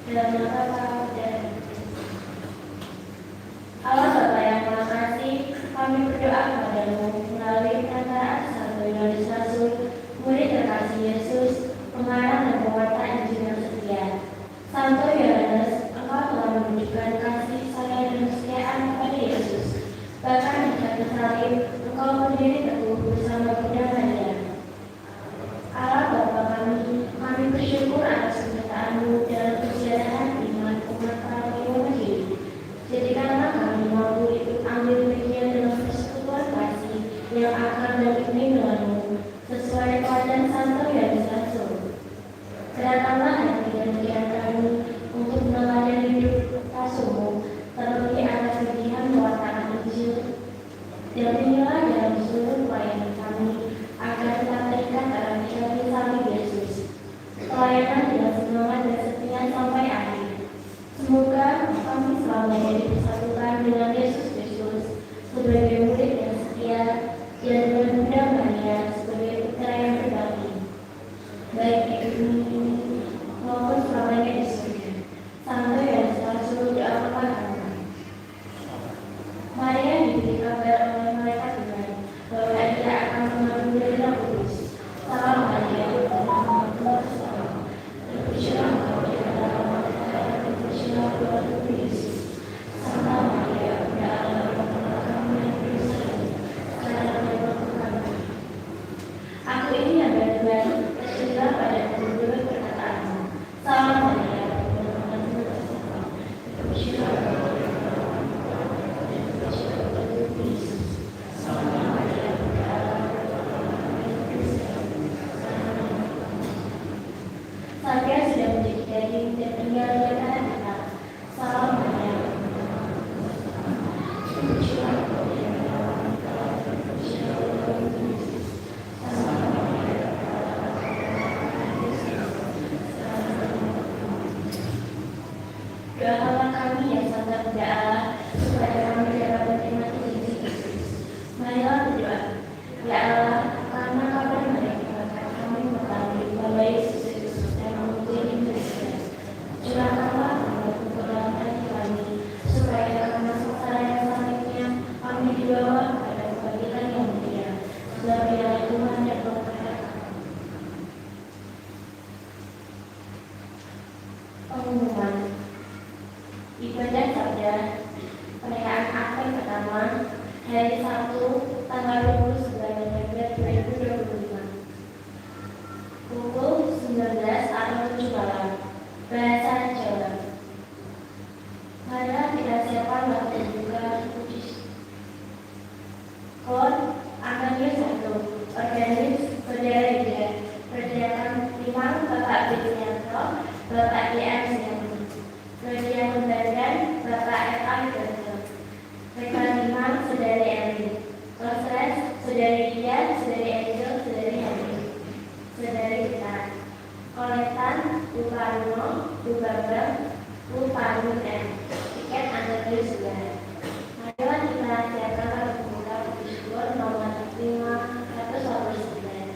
dalam nama Bapa dan Allah Bapa yang Maha Kasih, kami berdoa kepadamu melalui perkataan Santo Yohanes Rasul, murid terkasih Yesus, pengarang dan pewarta Injil yang setia. Santo Yohanes, engkau telah menunjukkan kasih sayang dan kesetiaan kepada Yesus. Bahkan di kayu salib, engkau berdiri teguh bersama Bunda Maria. Allah Bapa kami bersyukur atas penyertaan-Mu dalam perjalanan iman umat para Yahudi. Jadikanlah kami mampu ikut ambil bagian dalam persekutuan kasih yang akan dan ini denganmu, sesuai teladan Santo Yohanes Rasul. Gerakanlah hati dan pikiran kami untuk meneladani hidup Rasul-Mu, terlebih atas bagian pewartaan Injil. Dampingilah dalam seluruh pelayanan kami, agar tetap terikat dalam kayu salib Yesus. Pelayanan dengan semangat dan setia sampai akhir. Semoga kami selalu menjadi persatukan dengan Yesus Kristus sebagai murid yang setia dan dengan Bunda Maria sebagai putra yang berbakti, baik di bumi maupun selamanya di surga. Santo Yohanes Rasul, doakanlah kami. Maria diberi kabar oleh malaikat Tuhan bahwa ia akan mengandung dari Roh Kudus. Salam Maria, terpujilah engkau di antara wanita dan terpujilah buah tubuh Yesus. Santa Maria, Bunda Allah, berdoalah kami yang berdosa, sekarang dan waktu kami. Aku ini yang Tuhan, terpujilah padaku menurut perkataanmu. Salam Maria, terpujilah engkau di antara wanita dan terpujilah buah tubuh Yesus. Santa Maria, Bunda Allah, berdoalah kami yang berdosa, sekarang dan waktu kami. Saya sudah menjadi daging dan tinggal di antara kita. Salam Maria, terpujilah engkau di antara wanita dan terpujilah buah tubuh Yesus. Santa Maria, Bunda Allah, berdoalah kami yang berdosa, sekarang dan waktu kami. Doakanlah kami yang Santa Bunda Allah, supaya kami dapat menikmati janji Kristus. Marilah berdoa. Ya Allah, karena kabar malaikat kami mengetahui bahwa Yesus Kristus memang menjadi Mesir. Curahkanlah rahmat-Mu ke dalam hati kami, supaya karena sengsara yang salibnya kami dibawa kepada kebangkitan yang mulia. Dalam piala Tuhan yang berkah. Pengumuman ibadah sabda perayaan Advent pertama hari Sabtu tanggal 29 November 2025 pukul 19 atau 7 malam. Bahasa Jawa. Marilah kita siapkan waktu juga kudus. Kon Antonio 1 Organis Saudara Ida Persediaan 5 Bapak Bidyanto Bapak D.M. Siamu Persediaan Pembagian Bapak F.A. Widodo Rekan 5 Saudari Eli Kosres Saudari Dia Saudari Angel Saudari Henry Saudari Kita Kolektan Bu Paruno Bu Bambang Bu Paru M Tiket Antonio Saudara. Marilah kita siapkan lagu buka puji syukur nomor 549.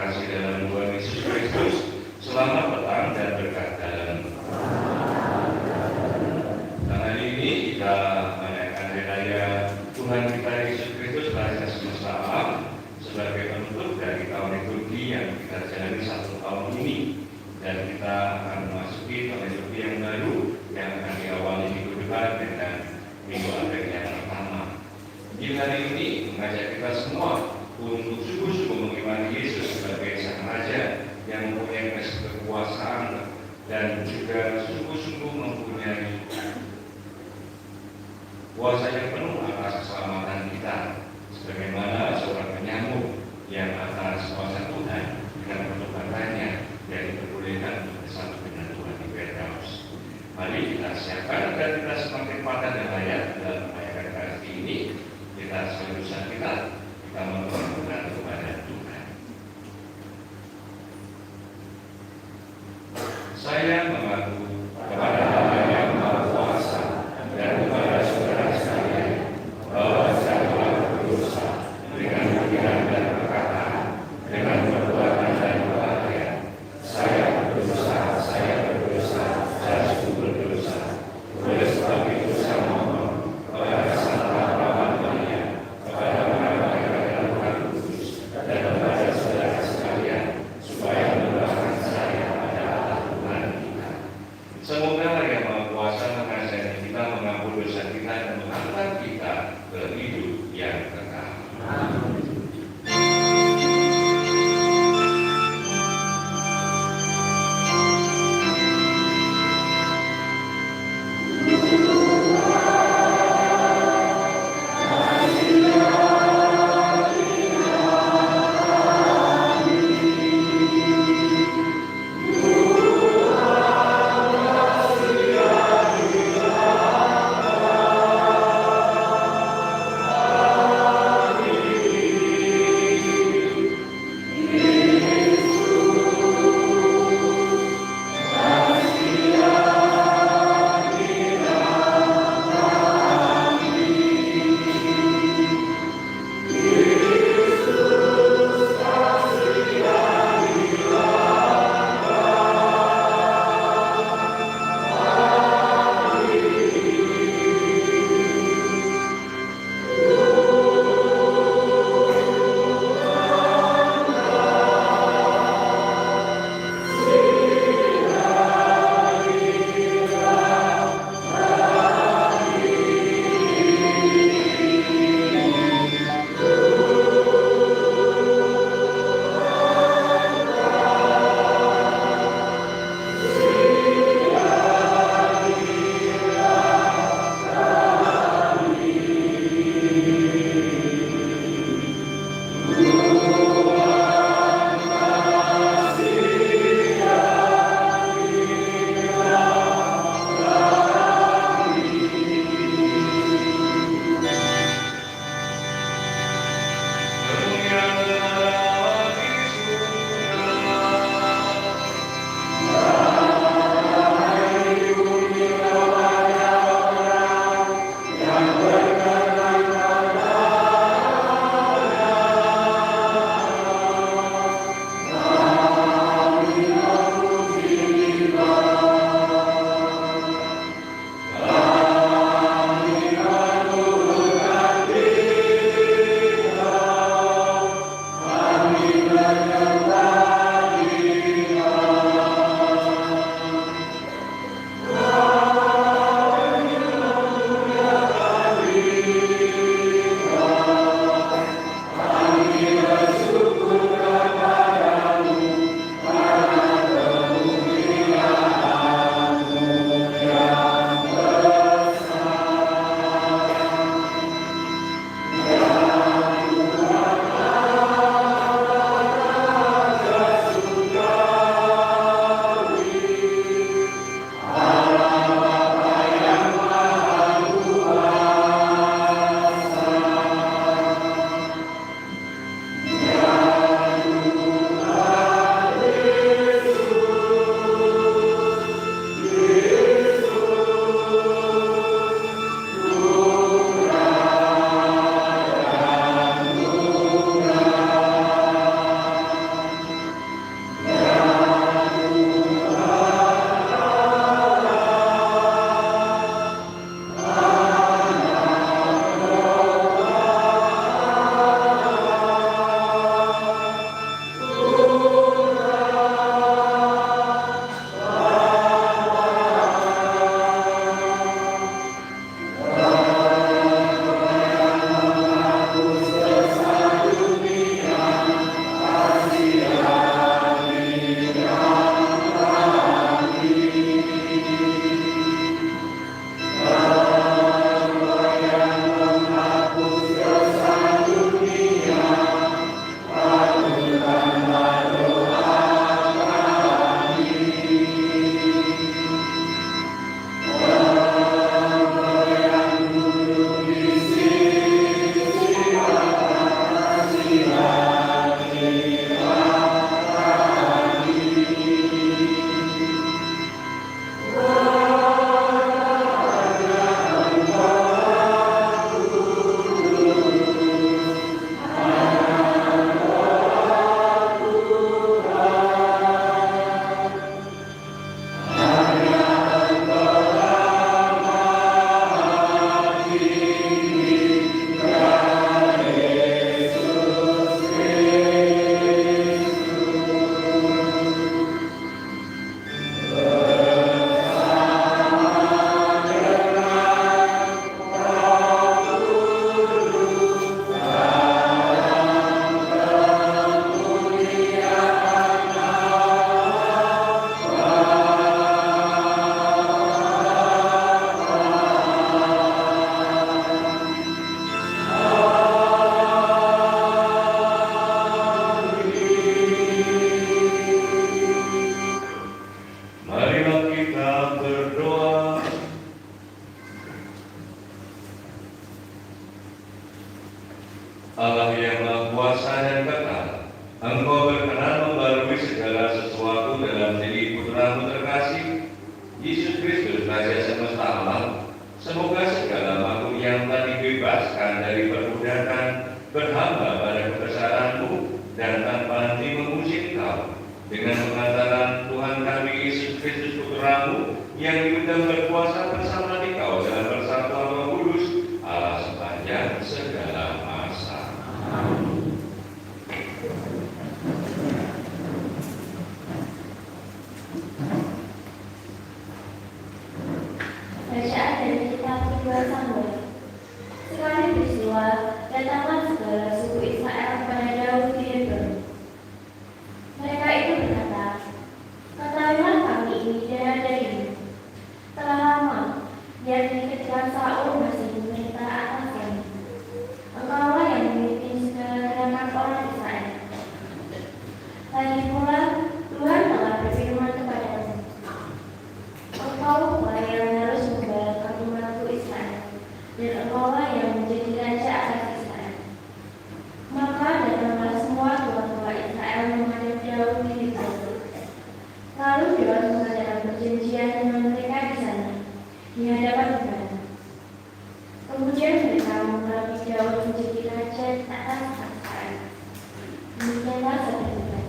terkasih dalam Tuhan Yesus Kristus, selamat petang dan berkat dalam. Dan hari ini kita merayakan hari raya Tuhan kita Yesus Kristus Raja semesta alam sebagai penutup dari tahun liturgi yang kita jalani 1 tahun ini, dan kita akan memasuki tahun liturgi yang baru yang akan diawali minggu depan dengan minggu Advent yang pertama. Di hari ini mengajak kita semua untuk sungguh-sungguh mengimani Yesus sebagai Sang Raja yang mempunyai kekuasaan dan juga sungguh-sungguh mempunyai kuasa yang penuh atas keselamatan kita, sebagaimana seorang penyambung yang atas kuasa Tuhan dengan pertobatannya yang diperbolehkan untuk bersatu dengan Tuhan di Firdaus. Mari kita siapkan agar kita semakin padat dan layak dalam merayakan hari ini. Kita seriusan kita memohon kepada Tuhan. Saya mengaku kepada Allah yang Maha Kuasa dan kepada saudara sekalian bahwa saya telah berdosa dengan pikiran dan perkataan, dengan perbuatan dan perhatian. Saya berdosa, saya sungguh berdosa. Oleh sebab itu saya mohon kepada Santa Bapa Maria, kepada para Tuhan Kudus, dan kepada saudara sekalian, supaya mendoakan saya pada Allah Tuhan kita. nanti memuji Engkau dengan pengantaran Tuhan kami Yesus Kristus Putra-Mu yang hidup dan berkuasa bersama Engkau dalam persatuan Roh Kudus Allah sepanjang segala masa. Bacaan dari kitab kedua Samuel. Sekali peristiwa, datanglah segala suku Israel kepada Daud di Hebron. Mereka itu berkata, ketahuilah kami ini darah daging. Telah lama, yakni ketika Saul masih memerintah atas kami. Engkaulah yang memimpin segala gerakan orang Israel. Lagi pula, Tuhan telah berfirman kepadamu, engkaulah yang harus membalaskan umatku Israel, dan engkaulah yang menjadi raja atas Israel. Maka datanglah semua tua-tua Israel menghadap Daud di Hebron. Lalu Daud mengadakan perjanjian dengan mereka di sana, di hadapan Tuhan. Kemudian mereka mengurapi Daud menjadi raja atas Israel. Demikianlah sabda Tuhan.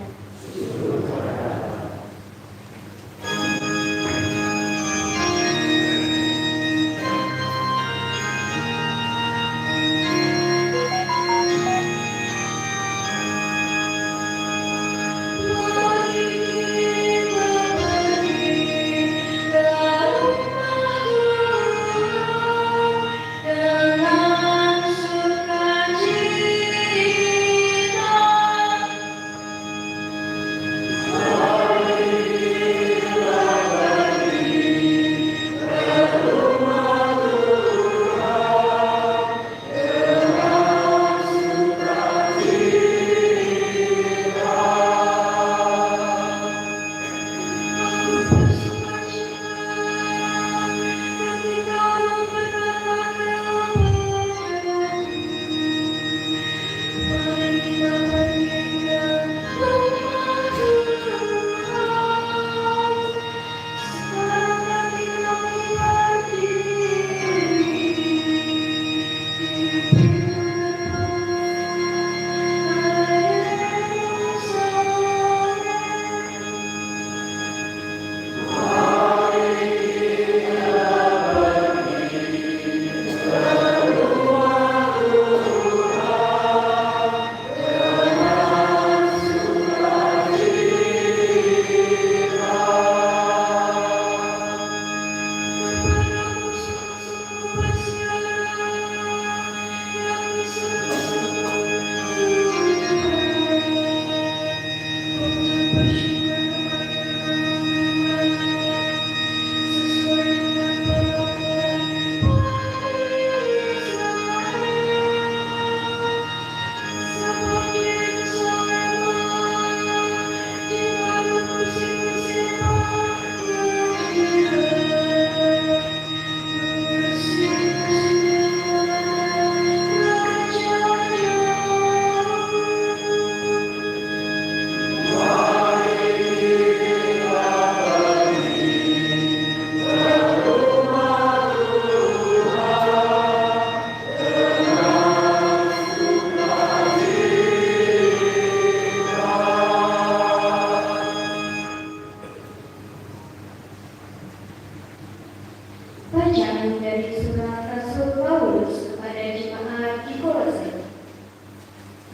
Bacaan dari surat Rasul Paulus kepada jemaat di Kolose.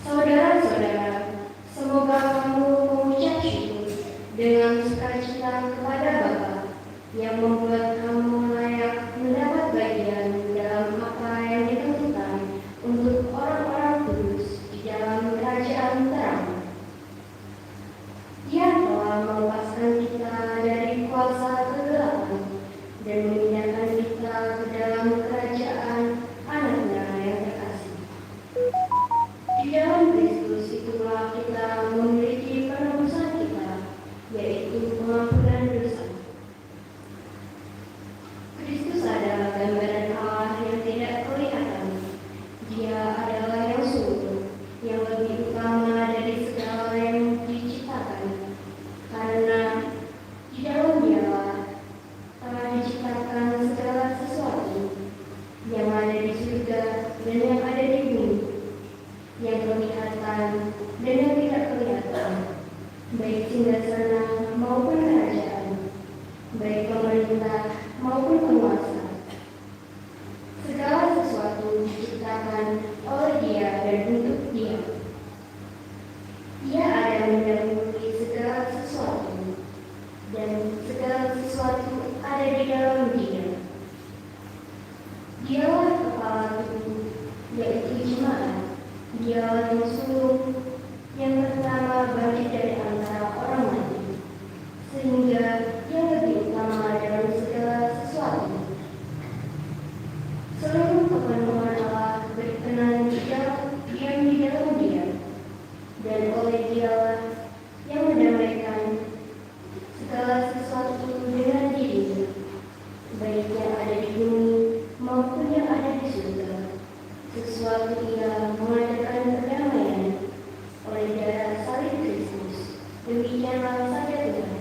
Saudara-saudara, semoga kamu mengucap syukur dengan sukacita kepada Bapa yang membuat kamu layak mendapat bagian dalam apa yang ditentukan untuk orang-orang kudus di dalam kerajaan terang. Dia telah melepaskan kita dari kuasa kegelapan dan memindahkan kita ke dalam kerajaan Anak-Nya yang terkasih. Di dalam Kristus itulah kita memiliki penebusan kita, yaitu pengampunan dosa yang mendahului segala sesuatu, dan segala sesuatu ada di dalam Dia. Dialah kepala tubuh, yaitu jemaat. Dialah yang sulung, yang pertama bangkit dari antara orang mati, sehingga yang lebih utama dalam segala sesuatu. Seluruh kepenuhan Allah berkenan diam di dalam Dia, dan oleh Dialah yang mendamaikan segala sesuatu dengan dirinya, baik yang ada di bumi maupun yang ada di surga. Sesuatu Ia mengadakan perdamaian oleh darah salib Kristus. Demikianlah sabda Tuhan.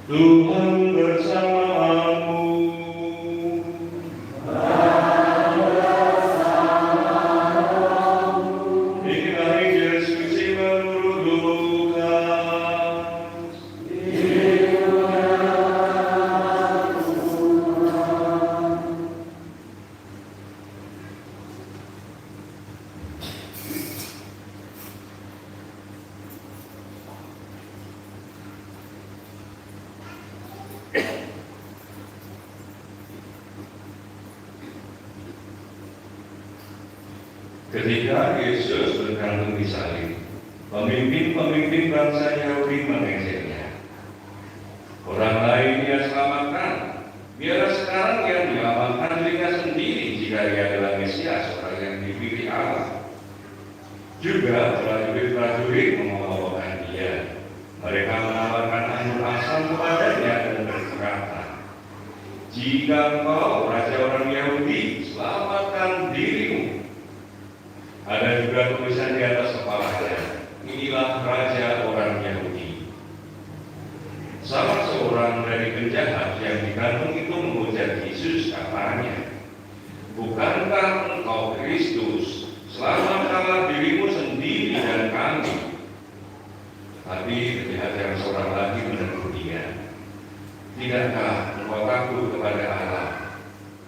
Tuhan bersamamu. Inilah Injil suci menurut Lukas. Ketika Yesus bergantung di salib, pemimpin-pemimpin bangsa Yahudi mengejeknya. Orang lain Dia selamatkan, biarlah sekarang Ia menyelamatkan dirinya sendiri jika Ia adalah Mesias, orang yang dipilih Allah. Juga prajurit-prajurit mengolok-olokkan Dia. Mereka menawarkan anggur asam kepadanya dan berkata, "Jika engkau raja orang Yahudi, selamatkan dirimu." Ada juga tulisan di atas kepalanya, "Inilah raja orang Yahudi." Salah seorang dari penjahat yang digantung itu menghujat Yesus, katanya, "Bukankah engkau Kristus? Selamatkanlah dirimu sendiri dan kami." Tapi penjahat yang seorang lagi menegur Dia, "Tidakkah engkau takut kepada Allah,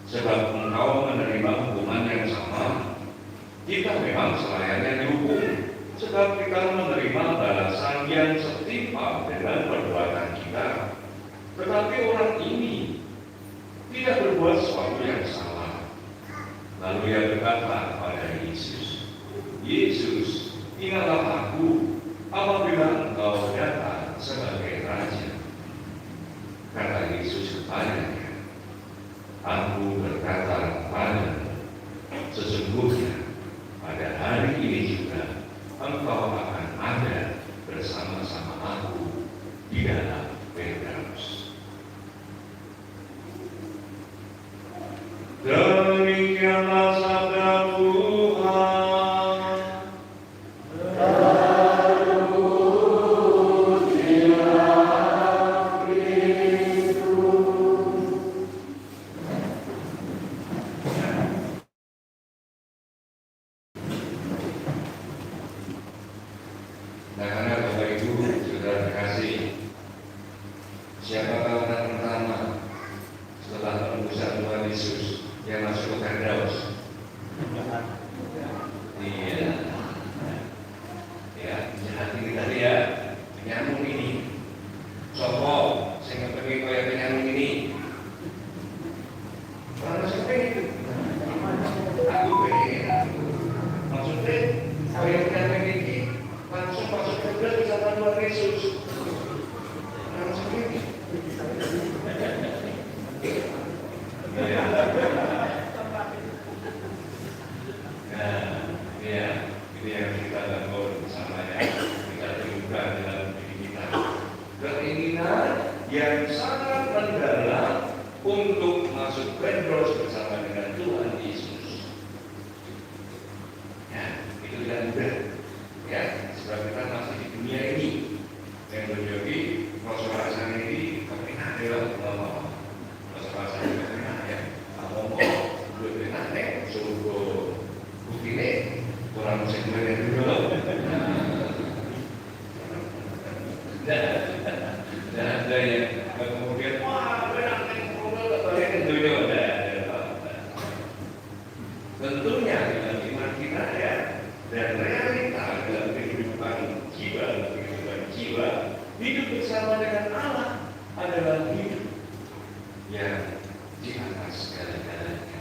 sebab engkau menerima hukuman yang sama? Kita memang selayaknya dihukum, sebab kita menerima balasan yang setimpal dengan perbuatan kita. Tetapi orang ini tidak berbuat sesuatu yang salah." Lalu Ia berkata kepada Yesus, "Yesus, ingatlah aku apabila engkau datang sebagai raja." Kata Yesus kepadanya, "Aku berkata kepadamu, sesungguhnya pada hari ini juga engkau akan ada bersama-sama aku di dalam Firdaus." Demikianlah sabda Tuhan. Nah, karena Bapak Ibu sudah terkasih, siapakah orang pertama setelah penebusan Tuhan Yesus yang masuk ke Firdaus? Iya, Yesus. Orang sendiri. Ya. Nah, ya, ini yang kita bangun bersamanya. Kita terbuka dalam diri kita. Keinginan yang sangat mendalam untuk masuk Petros bersama dengan Tuhan Yesus. Ya, itu tidak mudah. Ya, sebab kita masih di dunia ini. Yang menjadi masyarakat ini kepinah adalah ngomong. Masyarakat ini kepinah ya. Ngomong, gue kepinah nek, suruh bukti nek, orang musik gue yang dulu. Dan ada yang kemudian, wah, benar nek, kalian dulu ada. Tentunya dalam iman kita ya, dan realita dalam kehidupan jiwa, hidup bersama dengan Allah adalah hidup yang di atas segala-galanya.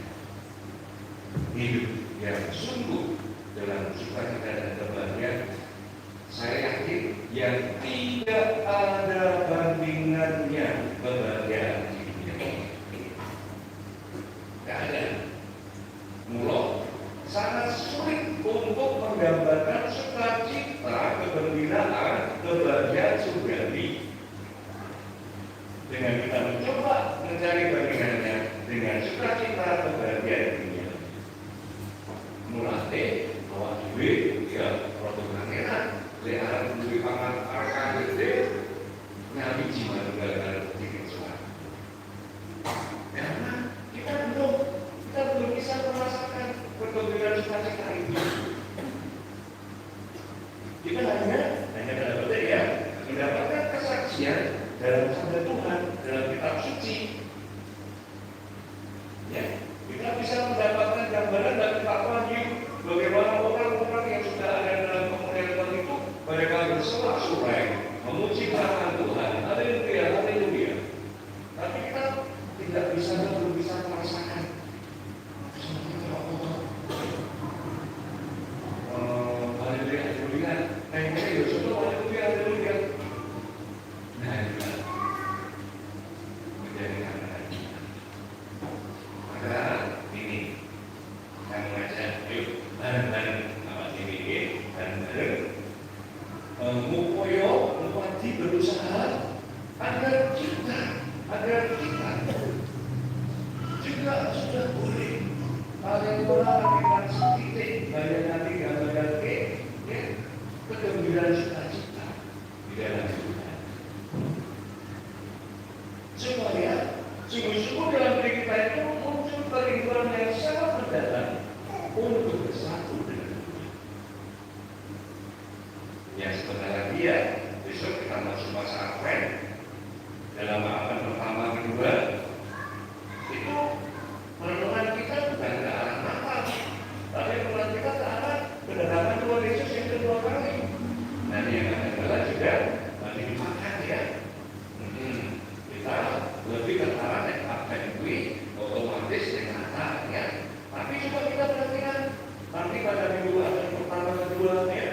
Hidup yang sungguh dalam sukacita dan kebahagiaan. Saya yakin yang tidak ada bandingannya kebahagiaan di dunia ini. Tidak ada. Mula sangat sulit untuk menggambarkan sukacita, kegembiraan, kebahagiaan surgawi. Dengan kita mencoba mencari bandingannya dengan sukacita, kebahagiaan dunia. Mulai awak duit, ya, produk enak, lihat duit pangan akan gede, nabi jiwa juga ada sedikit suara. Karena kita belum bisa merasakan kegembiraan sukacita itu. Kita hanya dapat ya, mendapatkan kesaksian dalam sabda Tuhan, dalam kitab suci. Ya, kita bisa mendapatkan gambaran dan kitab Wahyu bagaimana orang-orang yang sudah ada dalam kemuliaan Tuhan itu mereka bersorak-sorai memuji nama Tuhan. Haleluya, haleluya. Tapi kita belum bisa merasakan. Haleluya, haleluya. Nah, ini ya sudah haleluya, haleluya. Nah, itu menjadi anak kita. Maka ini saya mengajak, yuk bareng-bareng awak dhewe bareng-bareng mukoyo mupati berusaha agar kita juga sudah boleh paling kurang kita sedikit banyak nanti gambaran ya kegembiraan sukacita di dalam Tuhan. Supaya sungguh-sungguh dalam diri kita itu muncul kerinduan yang sangat mendalam untuk bersatu dengan Tuhan. Yang sebentar lagi ya, besok kita masuk masa Advent. Dalam Advent pertama kedua itu merenungan kita bukan ke arah Natal, tapi merenungan kita ke arah kedatangan Tuhan Yesus yang kedua kali. Nah, yang adalah juga masih dimakan ya. Kita lebih ke arah yang Advent ini otomatis dengan Natal ya. Tapi coba kita perhatikan nanti pada minggu Advent pertama kedua ya,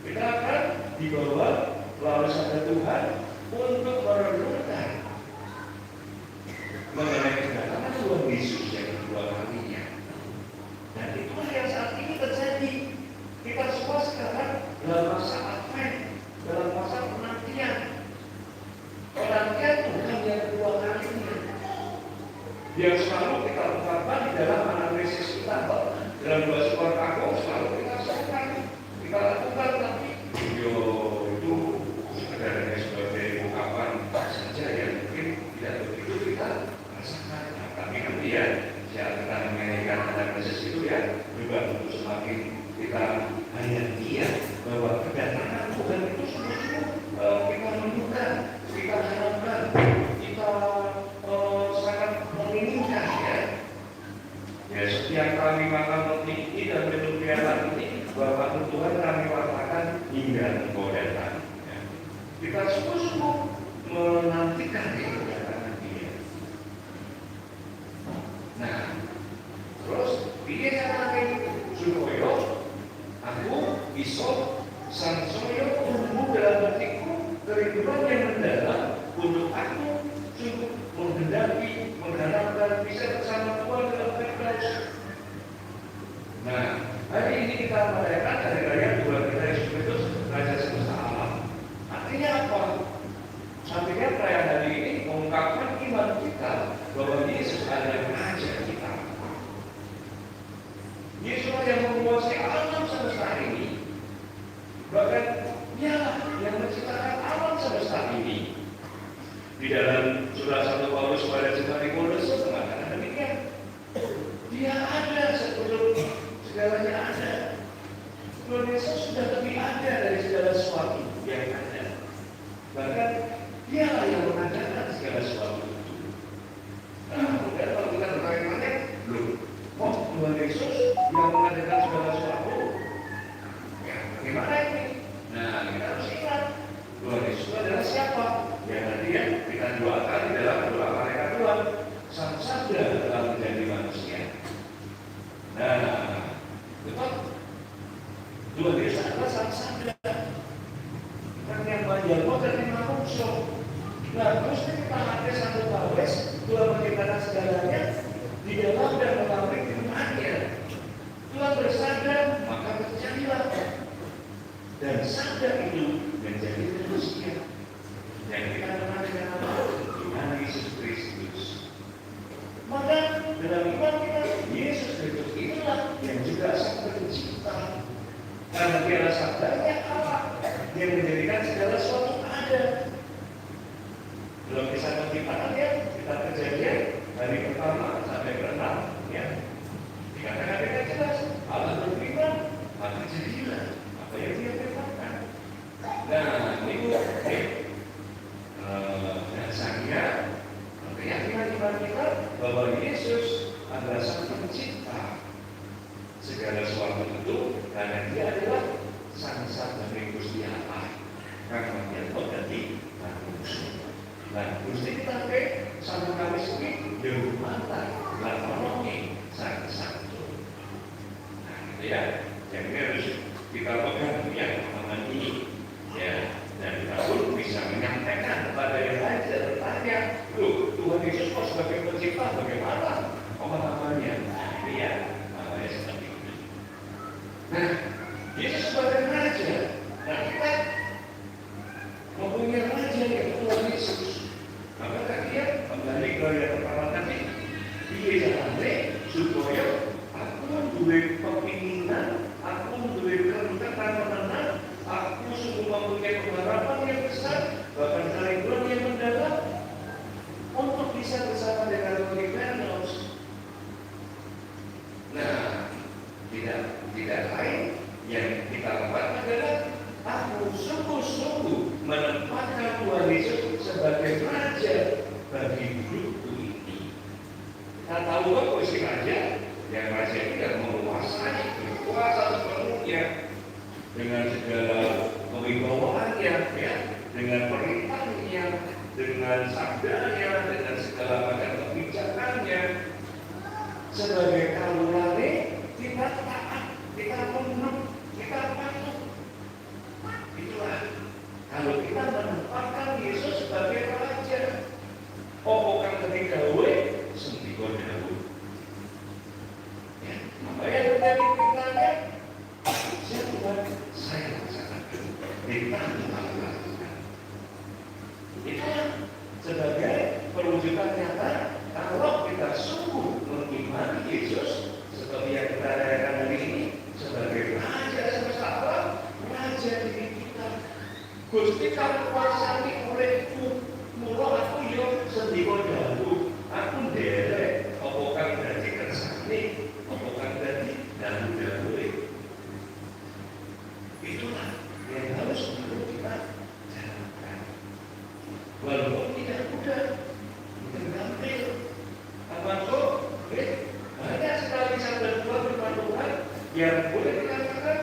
kita akan dibawa melalui sabda Tuhan untuk merenungkan mengenai kedatangan Tuhan Yesus yang kedua kalinya. Dan itulah yang saat ini terjadi. Kita semua sekarang dalam masa Advent, dalam masa penantian. Penantian Tuhan yang kedua kalinya. Yang selalu kita ungkapkan di dalam analisis kita, dalam dua surat Agung selalu kita sampaikan, kita lakukan, tapi video itu sebenarnya sebagai ungkapan saja yang mungkin tidak begitu kita rasakan. Nah, tapi nanti ya, saat kita menyanyikan analisis itu ya, juga untuk semakin kita hayati ya, bahwa kedatangan Tuhan itu sungguh-sungguh kita rindukan, kita harapkan, kita sangat menginginkan ya. Ya, setiap kami makan roti ini dan minum piala ini, bahwa Tuhan kami wartakan hingga Engkau datang. Ya. Kita sungguh-sungguh menantikan kedatangan Dia. Nah, terus Dia caranya supaya aku bisa sang soyo tumbuh dalam hatiku kerinduan yang mendalam untuk aku cukup menghendaki, mengharapkan bisa bersama Tuhan dalam Firdaus. Nah, hari ini kita merayakan hari raya Tuhan kita Yesus Kristus, Raja semesta alam. Artinya apa? Artinya perayaan hari ini mengungkapkan iman kita bahwa Yesus adalah Raja kita. Yesus yang menguasai alam semesta ini. Bahkan dialah yang menciptakan alam semesta ini. Di dalam surat 1 Paulus pada jemaat di Korintus mengatakan demikian. Dia ada sebelum segalanya ada. Tuhan Yesus sudah lebih ada dari segala sesuatu yang ada. Bahkan dialah yang mengadakan segala sesuatu itu. Kemudian kalau kita bertanya-tanya, loh, kok Tuhan Yesus yang mengadakan segala sesuatu? Ya, bagaimana ini? Nah, kita harus ingat, Tuhan Yesus adalah siapa? Yang nanti ya kita doakan di dalam doa mereka Tuhan, Sang Sabda telah menjadi manusia. Nah, betul. Tuhan Yesus adalah Sang Sabda. Kan yang menjadi dan yang manusia. Nah, terus kita ada satu Paulus, Tuhan menciptakan segalanya di dalam dan melalui firman-Nya. Tuhan bersabda, maka terjadilah. Dan sabda itu menjadi manusia yang kita kenal dengan nama Tuhan Yesus Kristus. Maka dalam iman kita, Yesus Kristus inilah yang juga sang pencipta. Karena dialah sabdanya Allah yang menjadikan segala sesuatu ada. Dalam kisah penciptaannya, kita kejadian dari pertama sampai ke-6, ya. Dikatakan dengan jelas, Allah berfirman, maka jadilah apa yang Dia firmankan. Nah, ini dasarnya keyakinan iman kita bahwa Yesus adalah Sang Pencipta segala sesuatu itu, karena Dia adalah Sang Sabda dari Gusti Allah. Karena Dia menjadi manusia. Nah, Gusti kita sama kami ini berumatan, lalu Sang Sabda. Nah, gitu ya. Yang ini harus kita pegang ya pemahaman ini, ya. Dan kita pun bisa menyampaikan kepada yang lain bertanya, loh, Tuhan Yesus kok sebagai pencipta bagaimana pemahamannya? Nah, ini ya, namanya seperti itu. Nah, Yesus sebagai Raja. Nah, kita mempunyai Raja yang Tuhan Yesus. Maka dia kembali ke yang pertama tadi, dia jalannya supaya aku duwe kepinginan, aku duwe kerendahan menenang, aku sungguh mempunyai pengharapan yang besar, bahkan kerinduan yang mendalam untuk bisa bersama dengan Firdaus. Nah, tidak lain yang kita lakukan adalah aku sungguh-sungguh menempatkan Tuhan Yesus sebagai Raja bagi hidupku ini. Kita tahu kan posisi Raja, yang Raja tidak menguasai, berkuasa sepenuhnya dengan segala kewibawaannya, ya, dengan perintahnya, dengan sabdanya, dengan segala macam kebijakannya. Sebagai kalulane kita taat, kita tunduk, kita patuh. Itulah kalau kita menempatkan Yesus sebagai Raja. Omongan ketika gue sendiko dahulu. Ya, apa yang terjadi pikirannya? Ya Tuhan, saya laksanakan. Ditanya lakukan. Itulah sebagai perwujudan nyata kalau kita sungguh mengimani Yesus seperti yang kita rayakan hari ini sebagai Raja semesta alam, Raja diri kita. Gusti kang kuasani uripku, mula aku yo sendiko dahulu. Aku nderek apa kang dadi kersane, apa kang dadi dahulu-dahulu. Itulah yang harus kita jalankan. Walaupun tidak mudah, bukan gampang. Termasuk banyak sekali sabda Tuhan Tuhan yang boleh dikatakan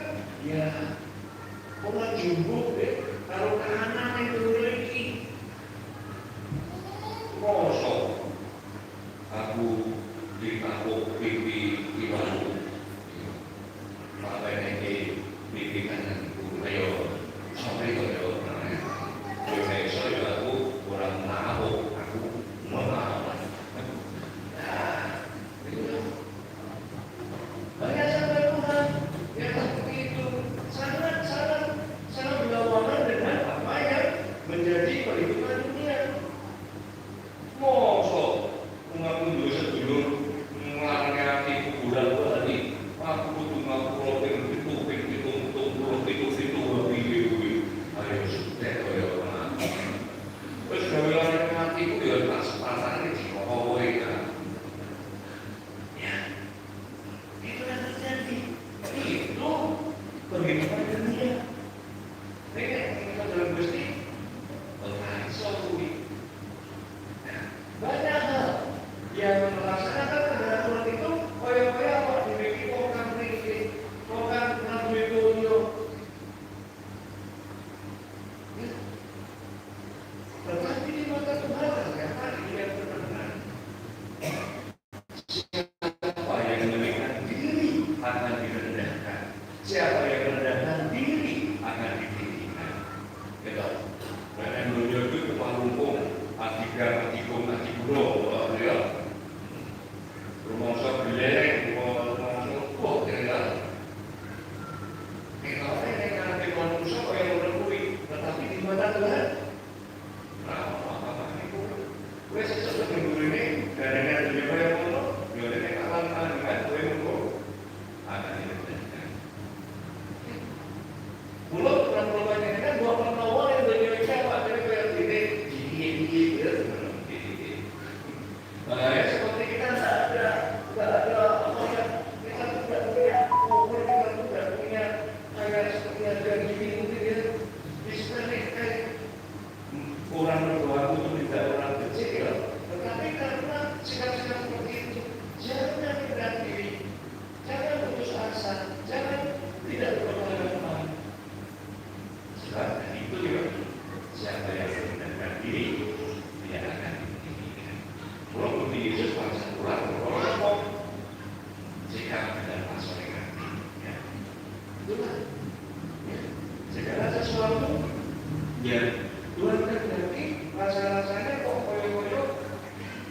ya orang jumbo kalau kanan itu lagi kosong aku ditabuk pipi ibalu apa yang ini pipi kananku ayo sampai ke dia. Ini dalam Gusti orang kuwi. Banyak hal yang melaksanakan kebenaran itu kaya-kaya apa dibikin orang mriki, orang nabi dunia. Tetapi di mata Tuhan ternyata dia benar. Siapa yang menaikkan diri akan direndahkan. Siapa yang merendahkan diri akan ditinggikan. Gitu. Dan dunia itu cuma lumpung, akibat, akibung, akibudo, ya. Rumah saya belereng, rumah kok kira. Kita ini kan di manusia yang berlebih, tetapi di mata Tuhan. Gue sesuatu minggu ini dengan dunia yang mono, dunia yang kalah dengan gue mono akan direndahkan. Mulut pulang ini kan dua pengetahuan yang dunia siapa, jadi kayak gini, ya seperti kita nggak ada apa ya, kita tidak punya umur, kita tidak punya kayak seperti ada gini mungkin ya, bisa nih kayak orang berdoa itu tidak orang kecil, tetapi karena sikap-sikap seperti itu, jangan rendah diri, jangan putus asa, jangan tidak berpengalaman. Sebab itu juga siapa yang merendahkan diri tidak akan ditinggikan. Kalau bukti Yesus bangsa pulang berkorban, jika ada pasal negatif, ya, itulah. Ya. Segala sesuatu yang Tuhan terjadi, rasa-rasanya kok koyo-koyo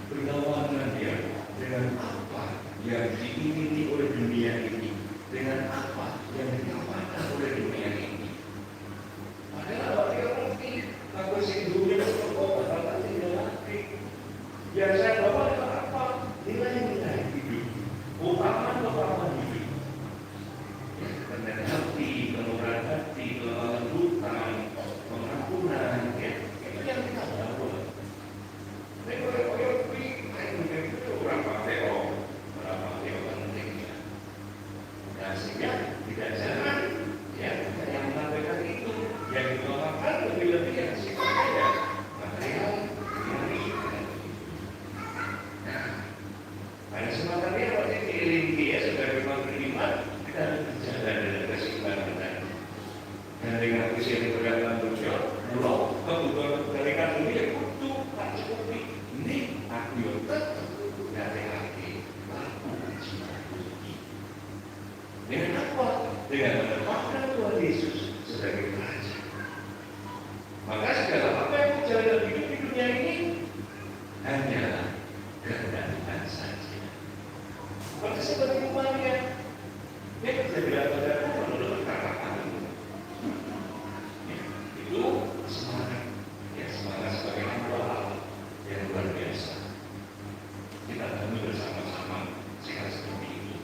berlawan dengan dia, dengan apa yang diingini oleh dunia ini, dengan apa yang ditawarkan oleh dunia ini. Padahal dia ngerti, aku sih dunia itu kok bakal tidak lagi. Yang saya bawa adalah apa? Nilai-nilai hidup, utaman hidup. Ya, karena hati, penurahan hati, kelembutan, pengampunan, ya, itu yang kita bawa. Tapi kalau itu berapa teori, pentingnya. Dan sehingga tidak jangan, ya, yang menyampaikan itu yang dikeluarkan lebih-lebih yang sifatnya ya material, diri. Nah, pada kesempatan ini waktu diiringi dia sebagai beriman, kita harus berjalan dengan kesimpulan tadi. Dan dengan visi yang berkaitan dengan belum kebutuhan dari kami yang butuh tak cukupi. Ini aku yang tetap dari hati aku cinta ini. Dengan apa? Dengan menempatkan Tuhan Yesus sebagai Raja. Maka segala apa yang terjadi hidup di dunia ini hanyalah kehendak Tuhan saja. Maka seperti umatnya, dia terjadi padaku menurut perkataan itu semangat, ya semangat sebagai hamba Allah yang luar biasa. Kita kami bersama-sama sikap seperti ini,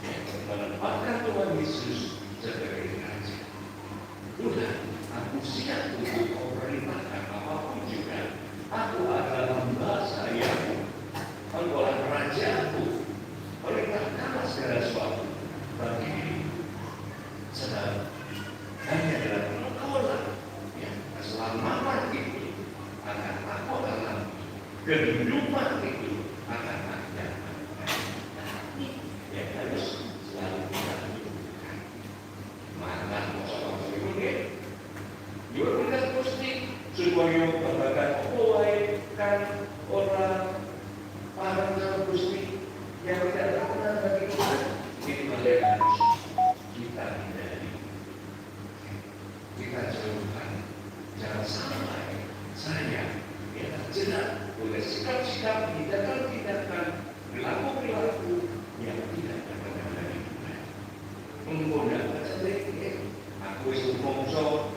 ya, menempatkan Tuhan Yesus sebagai Raja. Udah, aku siap untuk kau perintahkan apapun juga. Aku adalah hamba sayamu, engkau adalah rajaku. Perintahkanlah segala sesuatu bagi diriku. Sedang hanya dalam engkaulah yang keselamatan itu akan aku alami, kehidupan itu akan aku dapatkan. Yang harus selalu kita lakukan. Mana masalah berikutnya? Juga kita mesti supaya berbagai mulai kan orang para Gusti yang tidak berkenan bagi Tuhan, itu harus kita hindari, kita jauhkan. Jangan sampai saya yang terjerat oleh sikap-sikap tindakan-tindakan perilaku-perilaku yang tidak berkenan bagi Tuhan. Menggunakan sebaiknya aku itu mongso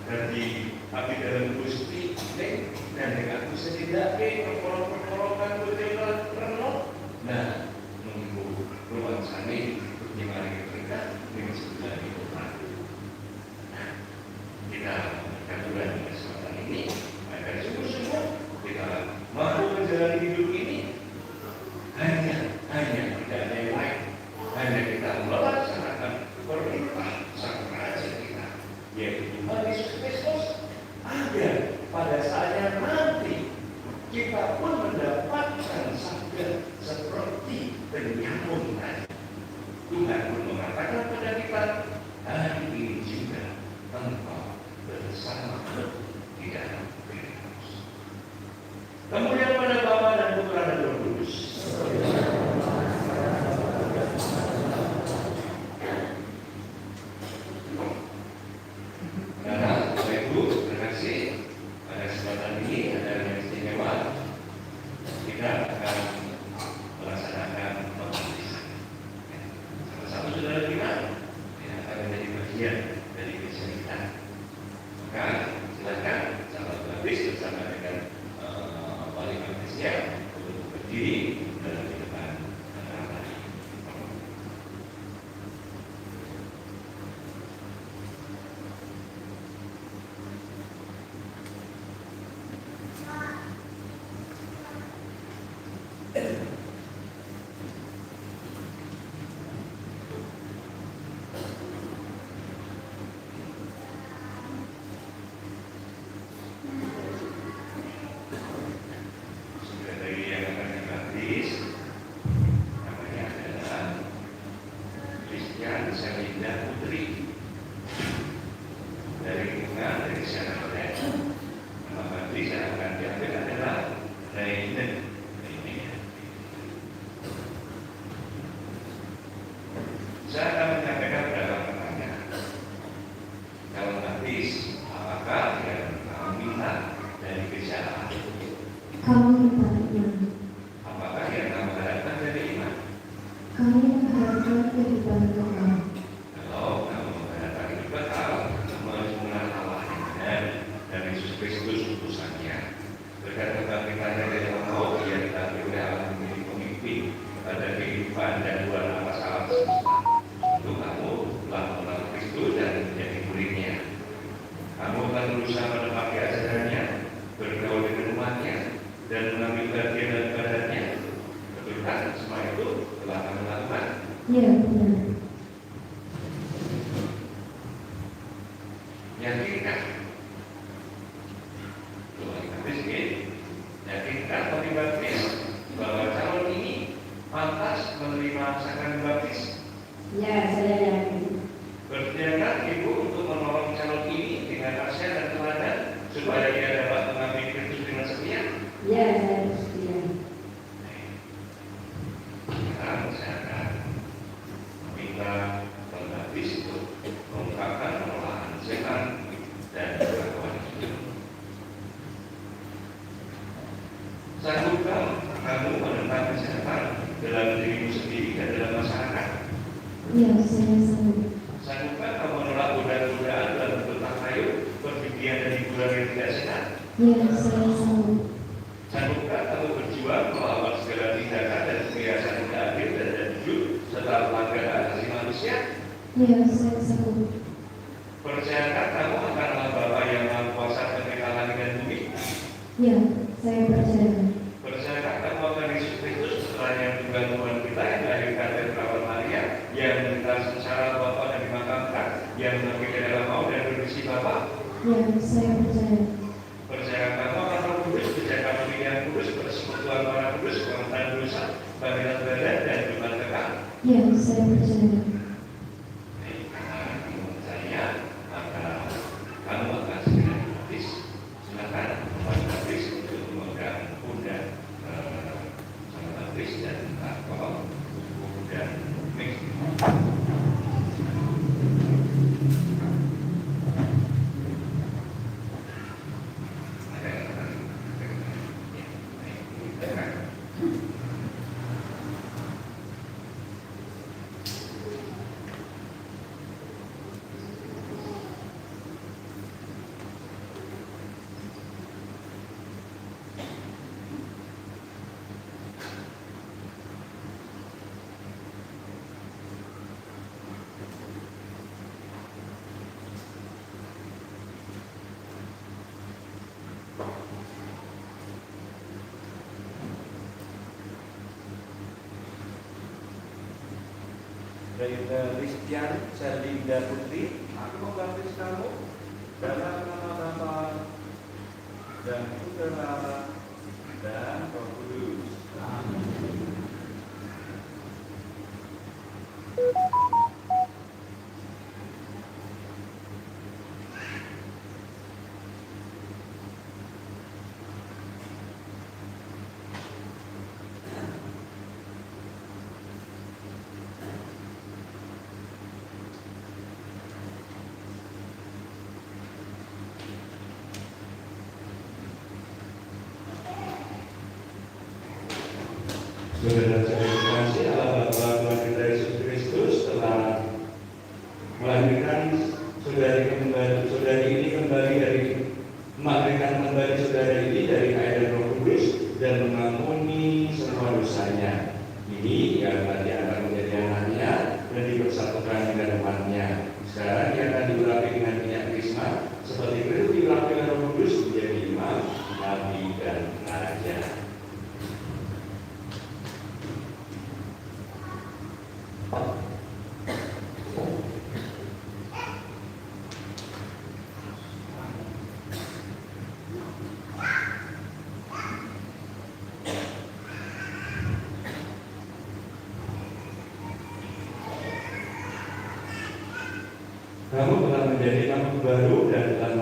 dari abdi dalam Gusti dan dengan aku setidaknya perkara-perkara betul renung. Nah, menunggu ruang sana di mari kita dengan sebelah itu. Nah, kita akan mulai kesempatan ini agar sungguh-sungguh kita mampu menjalani hidup ini hanya tidak ada yang lain, hanya kita melaksanakan perintah Sang kita. Maka silakan sahabat baptis bersama dengan wali baptisnya untuk berdiri di depan anak-anak. Dari yang akan dibaptis namanya adalah Christian Selinda Putri dari Shanghai. Nama baptis yang akan diambil adalah Rainen. Saya akan menyampaikan beberapa pertanyaan. Kalau baptis, apakah yang kamu minta dari kejalaan? Kami minta iman. Apakah yang kamu harapkan dari iman? Kami mengharapkan kehidupan kekal. Kalau kamu mengharapkan hidup kekal, kamu harus mengenal Allah yang benar dan Yesus Kristus utusannya. Berkat kebangkitannya dari dalam maut, ia ditabur oleh Allah menjadi pemimpin pada kehidupan dan luar nafas alam semesta. Untuk kamu telah mengenal Kristus dan menjadi muridnya. Kamu telah berusaha menepati ajarannya, bergaul dengan umatnya, dan mengambil bagian dalam ibadahnya. Betulkah semua itu telah kamu lakukan? Ya, benar. Yakinkah? Tuhan baptis ini, yakinkah bagi baptis bahwa calon ini pantas menerima sakramen baptis? Ya, saya yakin. Bersediakah ibu untuk menolong calon ini dengan nasihat dan teladan supaya ia dapat mengambil Kristus dengan setia? Ya, saya bersedia. Sekarang saya akan meminta pembaptis untuk mengungkapkan penolakan setan dan kelakuan hidup. Sanggupkah kamu menentang kesehatan dalam dirimu sendiri dan dalam masyarakat? Ya, saya sanggup. Sanggupkah kamu menolak godaan-godaan dalam bentuk takhayul, perjudian dan hiburan yang tidak sehat? Ya, saya sanggup. Sanggupkah kamu berjuang melawan segala tindakan dan kebiasaan tidak adil dan tidak jujur serta melanggar hak asasi manusia? Ya, saya sanggup. Percayakah kamu akan Allah Bapa yang Maha Kuasa pencipta langit dan bumi? Ya, saya percaya. Percayakah kamu akan Yesus Kristus setelahnya Tuhan Tuhan kita yang dilahirkan dari perawan Maria, yang menderita sengsara Bapa dan dimakamkan, yang bangkit dari dalam maut dan berisi Bapa? Ya, saya percaya. Percayakah kamu akan Roh Kudus, percayakah pemilihan kudus, persekutuan para kudus, pengampunan dosa, panggilan badan dan kehidupan kekal? Ya, saya percaya. Karena kamu percaya, maka kamu akan segera dibaptis. Silakan Pak Baptis untuk memegang pundak sama baptis dan alkohol dan mix. Christian Selinda Putri, aku membaptis kamu dalam nama Bapa dan Putra dan Roh Kudus. Amin. Saudara-saudara kasih, Allah Bapa Tuhan kita Yesus Kristus telah melahirkan saudari saudari ini kembali dari mengakhirkan kembali saudara ini dari air dan Roh Kudus dan mengampuni semua dosanya. Ini yang nanti akan menjadi anaknya dan dipersatukan dengan temannya. Sekarang dia akan diurapi dengan minyak krisma seperti itu diurapi dengan Roh Kudus menjadi imam, nabi dan raja. Kamu telah menjadi tamu baru dan telah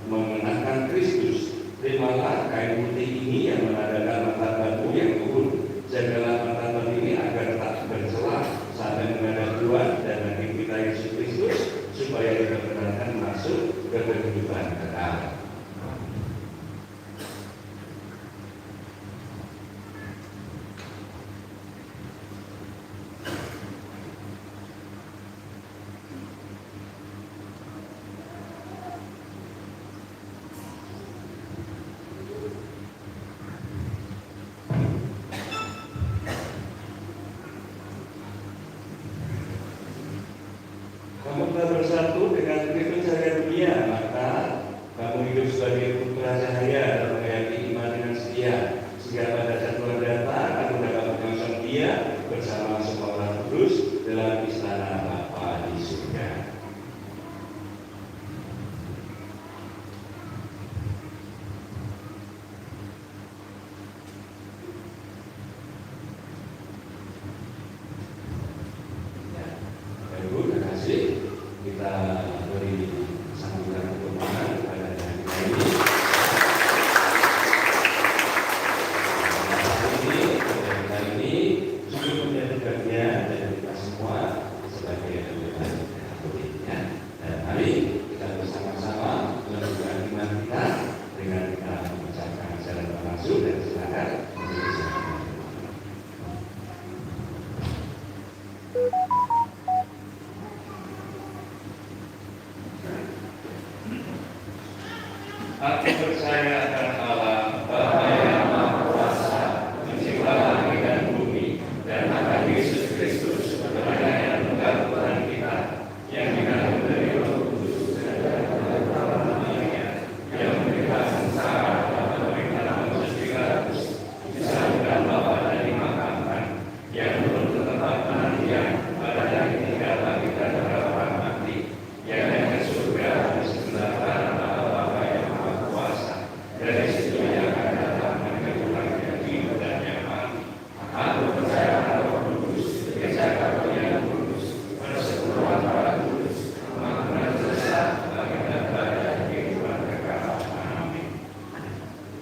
mengenakan Kristus. Terimalah kain putih ini yang menandakan martabatmu yang turun. Jagalah martabat ini agar tak bercelah sampai menghadap Tuhan dan Nabi kita Yesus Kristus, supaya diperkenankan masuk ke kehidupan kekal. Kamu telah bersatu dengan Kristus cahaya dunia, maka kamu hidup sebagai putra cahaya dan menghayati iman dengan setia, sehingga pada saat Tuhan datang, kamu dapat menyongsong Dia bersama semua orang kudus dalam istana Bapa di surga. Kita beri sambutan kemenangan kepada hari ini juga menjadi bagian dari kita semua sebagai anggota Katoliknya. Dan mari kita bersama-sama melakukan iman kita dengan kita mengucapkan secara langsung dan silakan menjadi Aku percaya akan Allah, Bapa yang Maha Kuasa, pencipta langit dan bumi, dan akan Yesus Kristus, Putra yang tunggal Tuhan kita, yang dikandung dari Roh Kudus dan dari Maria, yang memberikan sengsara dan pemerintahan Moses Pilatus, disalibkan Bapa dan dimakamkan, yang turun ke tempat penantian pada hari ketiga bangkit dari orang mati, yang naik ke surga di sebelah kanan dari situ yang akan datang menentukan yang hidup dan yang mati. Aku percaya pada Roh Kudus, gereja Katolik yang kudus, persekutuan para kudus, pengampunan dosa, bagian dan kehidupan kekal. Amin.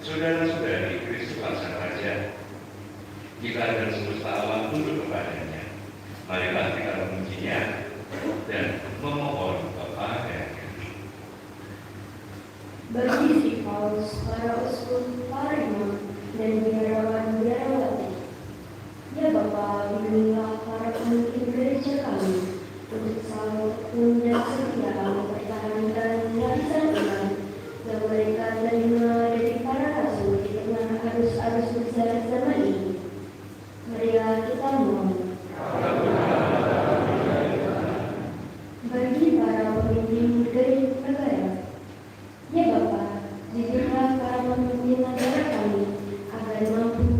Saudara-saudari Kristus Sang Raja, kita dan semesta alam tunduk kepadanya. Marilah kita memujinya dan memohon kepadanya. Bagi si Paulus, para uskup, para imam, dan biarawan-biarawati, ya Bapa, bimbinglah para pemimpin gereja kami untuk selalu tekun dan setia mempertahankan warisan iman yang mereka terima dari para rasul di tengah arus-arus besar zaman ini. Marilah kita mohon. Bagi para pemimpin gereja negara, ya Bapa, didilah para pemimpin negara kami agar mampu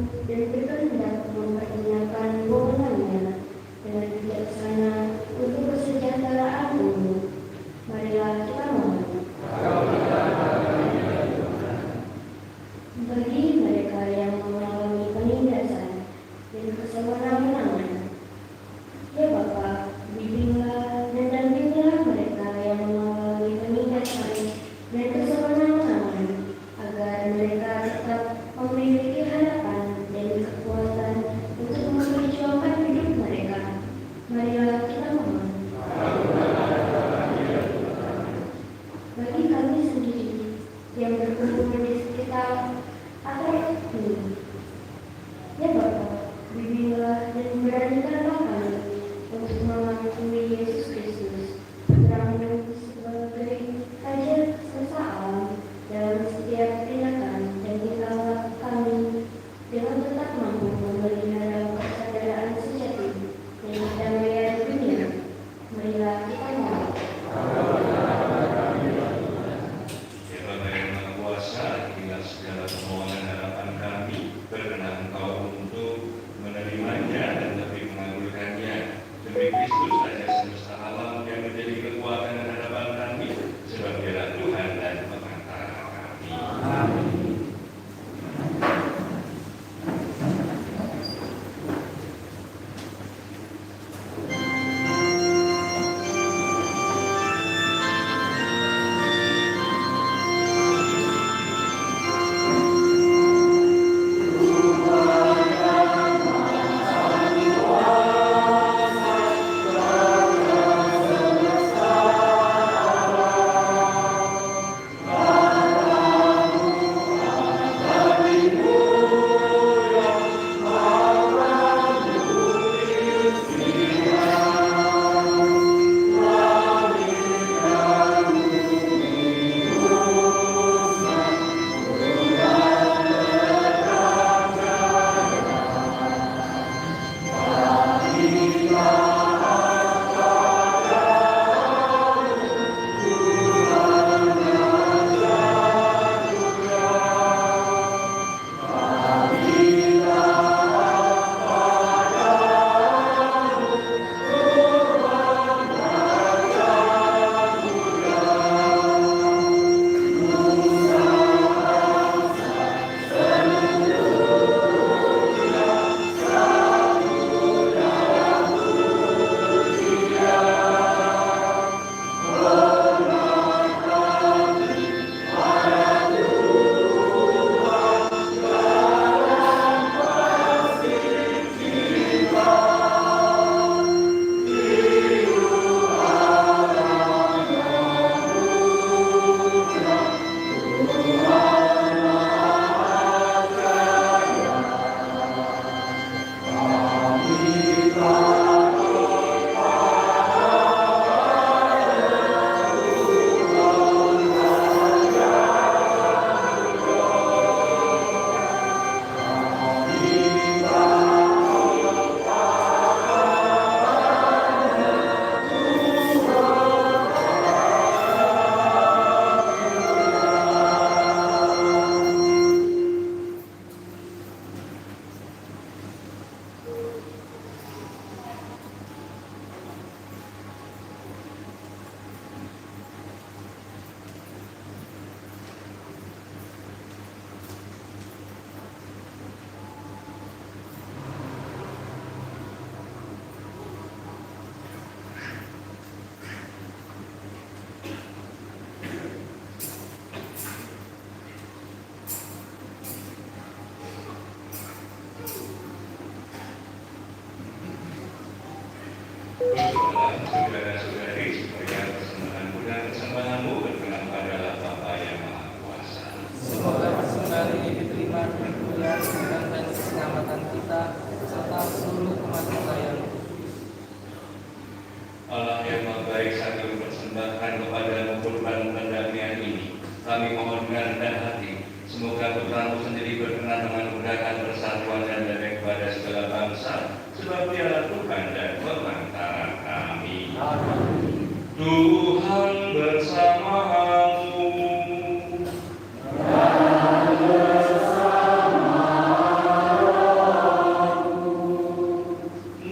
saudara-saudari, supaya persembahanmu dan persembahanmu berkenan pada Bapa yang Maha Kuasa. Semoga persembahan ini diterima dengan kemuliaan dan keselamatan kita serta seluruh umat kita yang Allah yang Maha Baik, sambil mempersembahkan kepadamu kurban pendamaian ini, kami mohon dengan rendah hati, semoga putramu sendiri berkenan menganugerahkan persatuan dan damai kepada segala bangsa, sebab Dialah Tuhan dan pengantara kami. Tuhan bersamamu.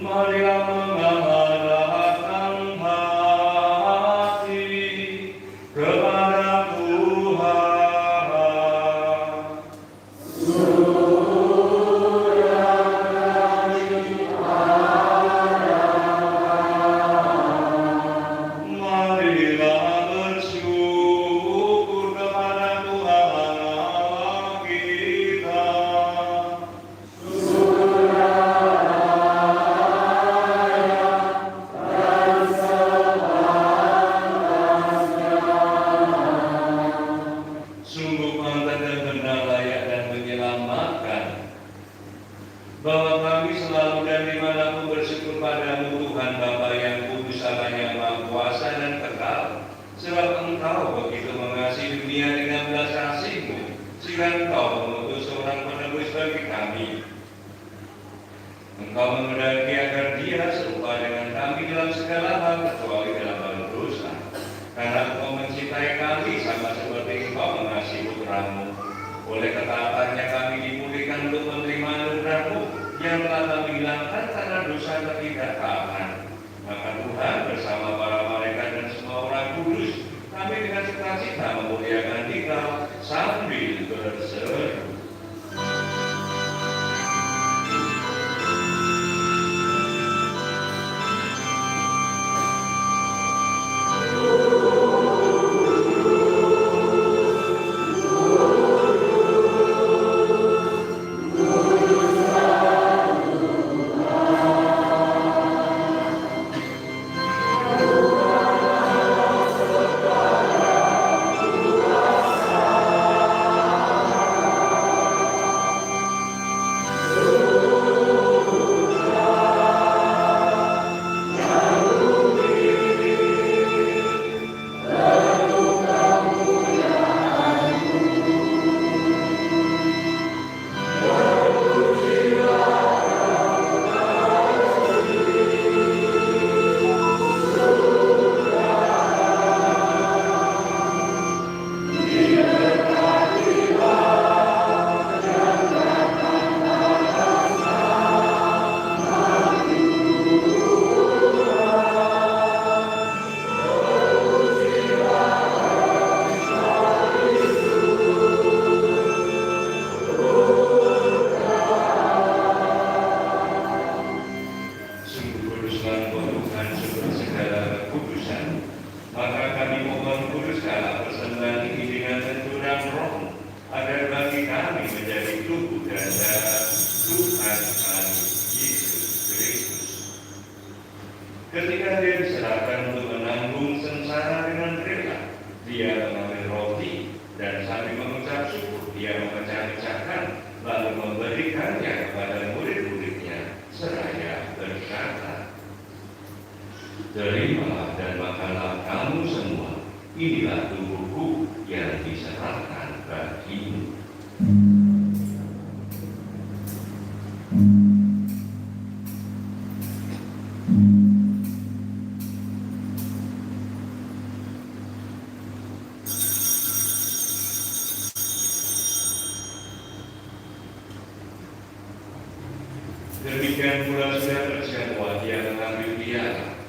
Marilah mengarahkan hati kepada Tuhan. Marilah bersyukur kepada Tuhan Allah kita. Sungguh pantas dan benar, layak dan menyelamatkan, bahwa kami selalu dan dimanapun bersyukur padamu Tuhan Bapa yang kudus, Allah yang Maha Kuasa dan kekal, sebab Engkau begitu mengasihi dunia dengan belas kasih-Mu, sehingga Engkau mengutus seorang penebus bagi kami. Engkau menghendaki agar Dia serupa dengan kami dalam segala hal, kecuali dalam hal dosa. Karena Engkau mencintai kami sama seperti Engkau mengasihi putramu. Oleh ketaatannya kami dipulihkan untuk menerima anugerah-Mu yang telah kami hilangkan karena dosa ketidaktaatan. Maka Tuhan bersama para malaikat dan semua orang kudus, kami dengan sukacita memuliakan Dikau sambil berseru. Ketika dia diserahkan untuk menanggung sengsara dengan rela, dia mengambil roti dan sambil mengucap syukur, dia memecah-pecahkan lalu memberikannya kepada murid-muridnya seraya berkata, "Terimalah dan makanlah kamu semua, inilah tubuhku yang diserahkan bagimu." Demikian pula sudah berjadwal dia mengambil piala.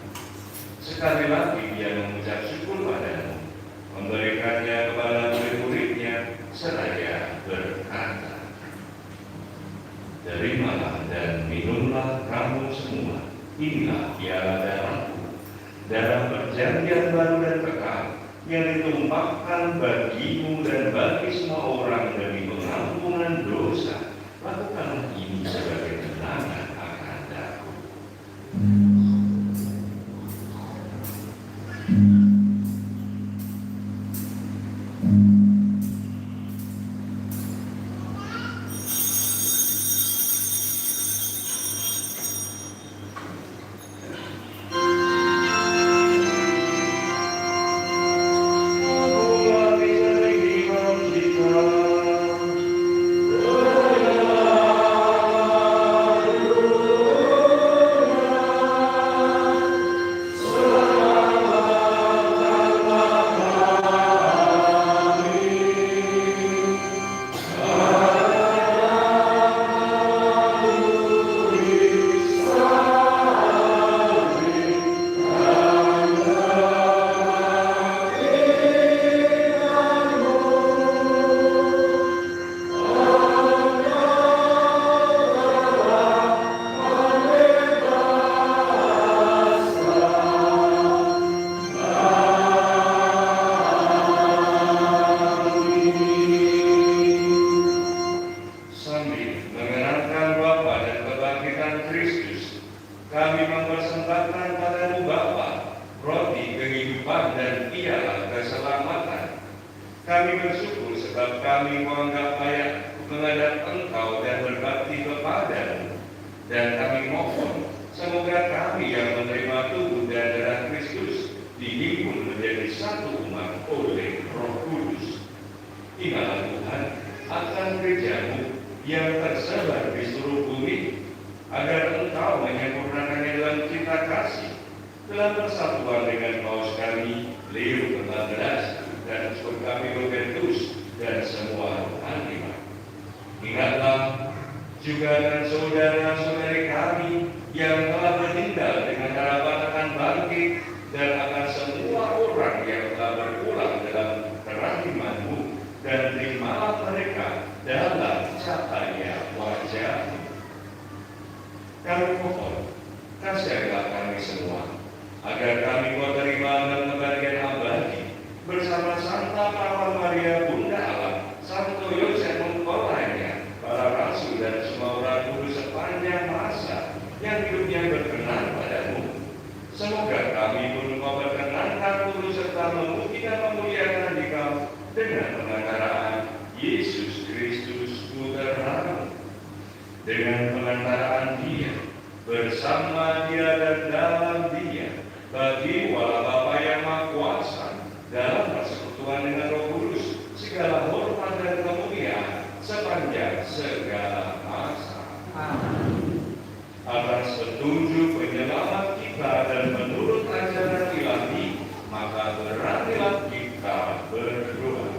Sekali lagi dia mengucap syukur padamu, memberikannya kepada murid-muridnya seraya berkata, "Terimalah dan minumlah kamu semua, inilah piala darahku, darah perjanjian baru dan kekal, yang ditumpahkan bagimu dan bagi semua orang demi pengampunan dosa. Lakukanlah ini sebagai kenangan akan aku." Kami bersyukur sebab kami menganggap layak menghadap Engkau dan berbakti kepadamu. Dan kami mohon, semoga kami yang menerima tubuh dan darah Kristus dihimpun menjadi satu umat oleh Roh Kudus. Ingatlah Tuhan akan gereja-Mu yang tersebar di seluruh bumi, agar Engkau menyempurnakannya dalam cinta kasih, dalam persatuan dengan Paus kami, Leo ke-14, dan uskup kami Robertus, dan semua rohani. Ingatlah juga dengan saudara-saudari kami yang telah meninggal dengan harapan akan bangkit, dan akan semua orang yang telah berpulang dalam kerahiman-Mu, dan terimalah mereka dalam cahaya wajah-Mu. Kami mohon, kasihilah kami semua, agar kami mau terima dan kebahagiaan abadi bersama Santa Paula Maria Bunda Allah, Santo Yosef mempelainya, para rasul dan semua orang kudus sepanjang masa yang hidupnya berkenan padamu. Semoga kami pun mau berkenan kudus serta memuji dan memuliakan Dikau dengan pengantaraan Yesus Kristus Putra-Mu. Dengan pengantaraan Dia, bersama Dia dan dalam Dia, bagi wala Bapa yang Maha Kuasa, dalam persekutuan dengan Roh Kudus, segala hormat dan kemuliaan sepanjang segala masa. Amin. Atas petunjuk penyelamat kita dan menurut ajaran ilahi, maka beranilah kita berdoa.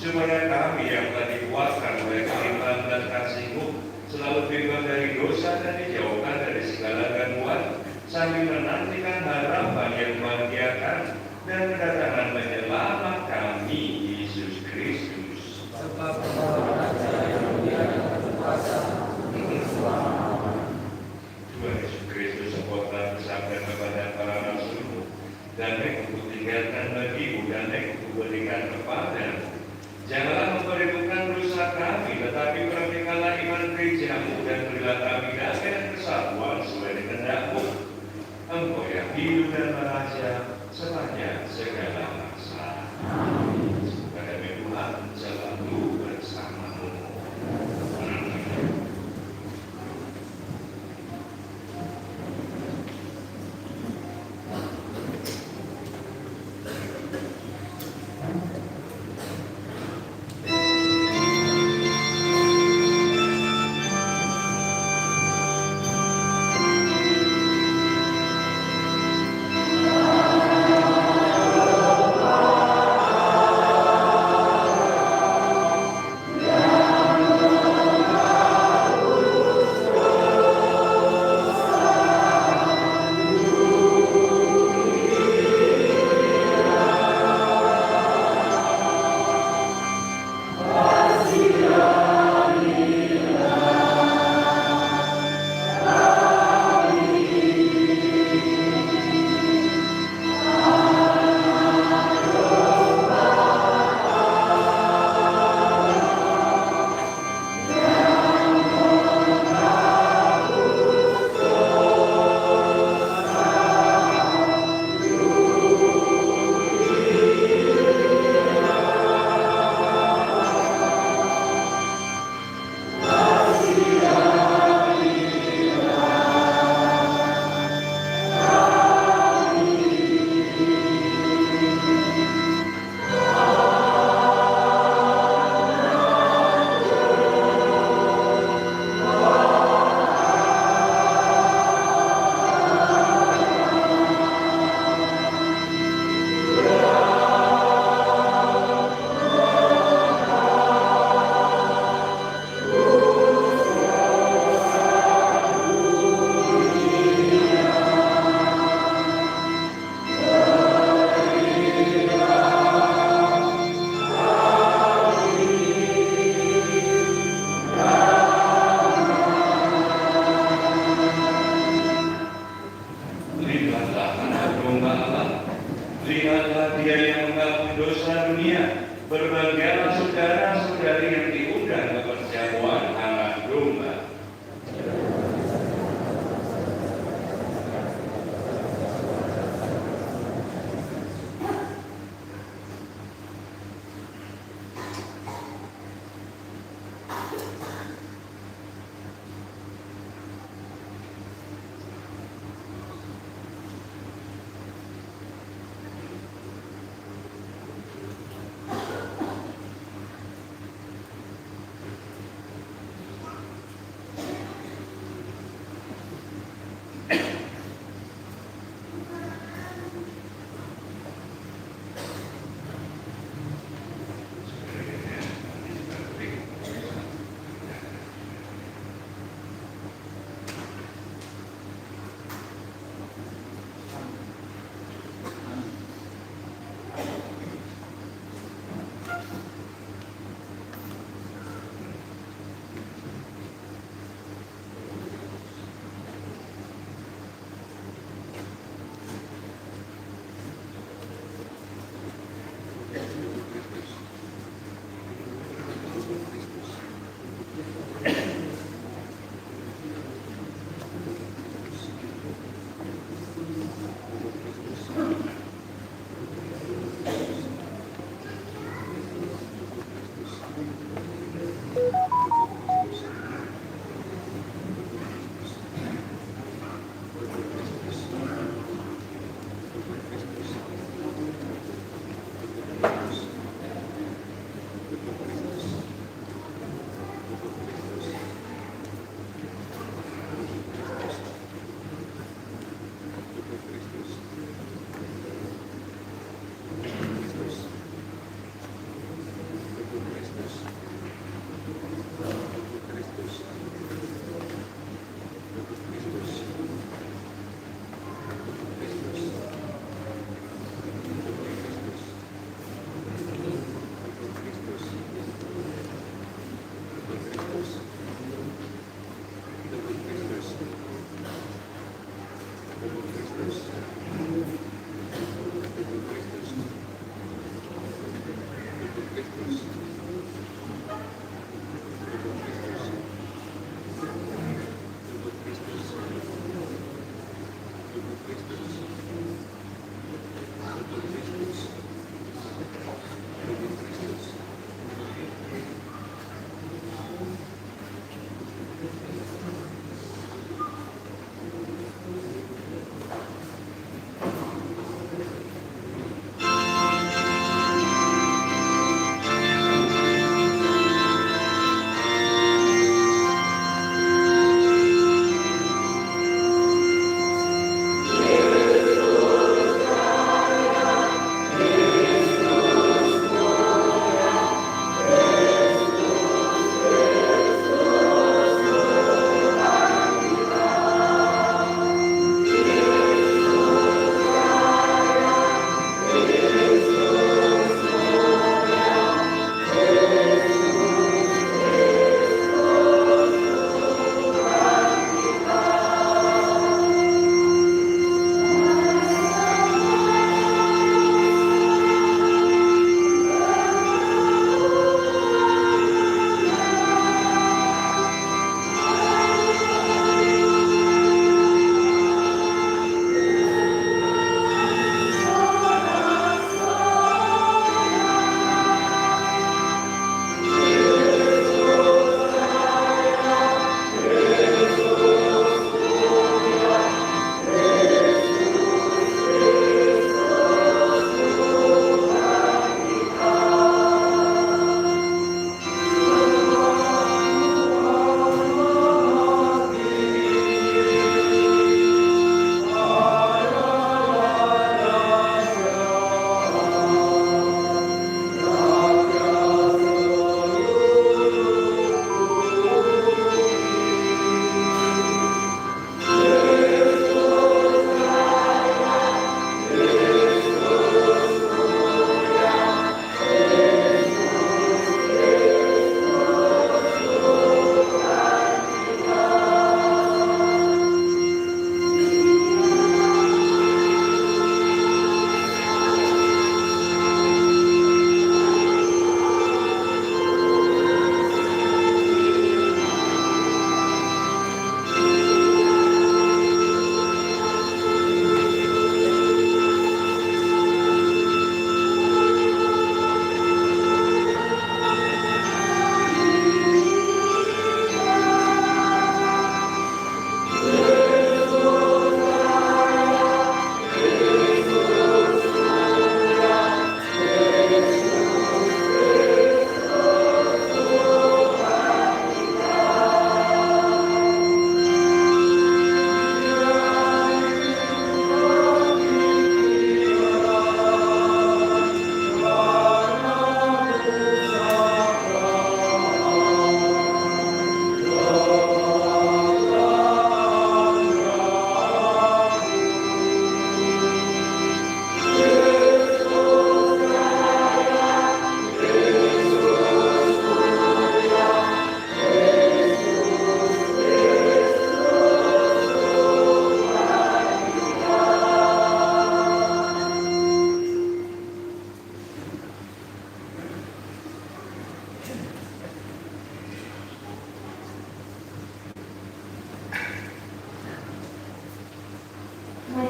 supaya kami yang telah dikuatkan oleh kelimpahan dan kasih-Mu selalu bebas dari dosa dan dijauhkan dari segala gangguan, sambil menantikan harapan yang membahagiakan dan kedatangan penyelamat kami, Yesus Kristus. Sebab Engkau Raja yang mulia dan berkuasa selama-lamanya. Tuhan Yesus Kristus engkau telah bersabda kepada para rasul-Mu, damai Ku tinggalkan bagimu, damai Ku berikan kepadamu. Janganlah memperhitungkan dosa kami, tetapi perhatikanlah iman gereja-Mu dan berilah kami damai dan kesatuan sesuai dengan kehendak-Mu. Engkau yang hidup dan meraja sepanjang segala masa. Amin. Semoga damai Tuhan selalu bersama-Mu.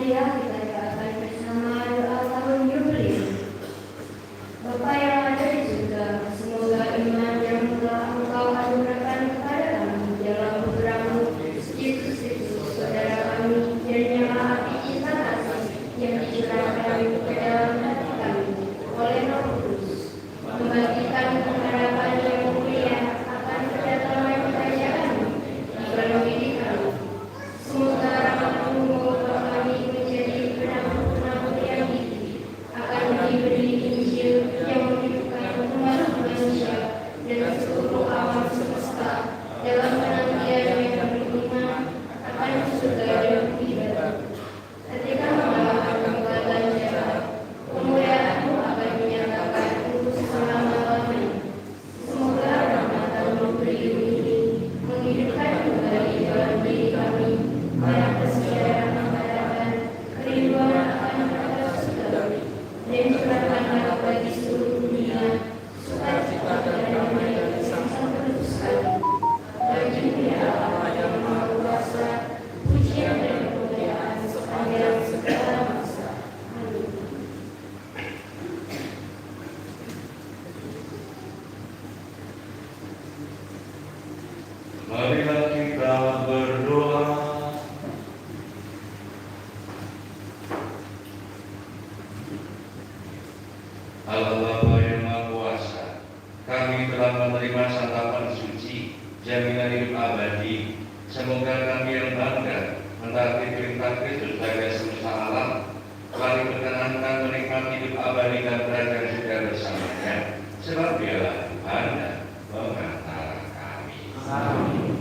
mulia kita doakan bersama doa tahun jubileum. Bapa yang ada di surga, semoga iman yang telah Engkau anugerahkan kepada kami dalam putra-Mu Yesus Kristus, saudara kami, dan nyala api cinta kasih yang dicurahkan ke dalam hati kami oleh Roh Kudus, membagikan pengharapan yang mulia akan kedatangan kerajaan-Mu di dalam diri kami. Semoga rahmat-Mu membawa kami menjadi penakut-penakut yang gigih akan diberi Injil yang menghidupkan umat manusia dan seluruh alam semesta dalam penantian yang beriman akan surga dan kehidupan. Ketika melawan perbuatan jahat, kemuliaan-Mu akan menyatakan untuk selama-lamanya. Semoga rahmat-Mu melindungi, menghidupkan kembali dalam diri kami para persejarah harapan, kerinduan akan harta surgawi, dan curahkanlah bagi seluruh dunia sukacita dan damai yang sangat sekali. Bagi Allah yang Maha Kuasa, pujian dan kemuliaan sepanjang segala masa. Amin. Marilah kita berdoa. Allah Bapa yang Maha Kuasa, kami telah menerima santapan suci, jaminan hidup abadi. Semoga kami yang bangga mentaati perintah Kristus sebagai semesta alam, kembali berkenankan menikmati hidup abadi dan kerajaan surga bersamanya, sebab Dialah Tuhan dan pengantara kami. Amin.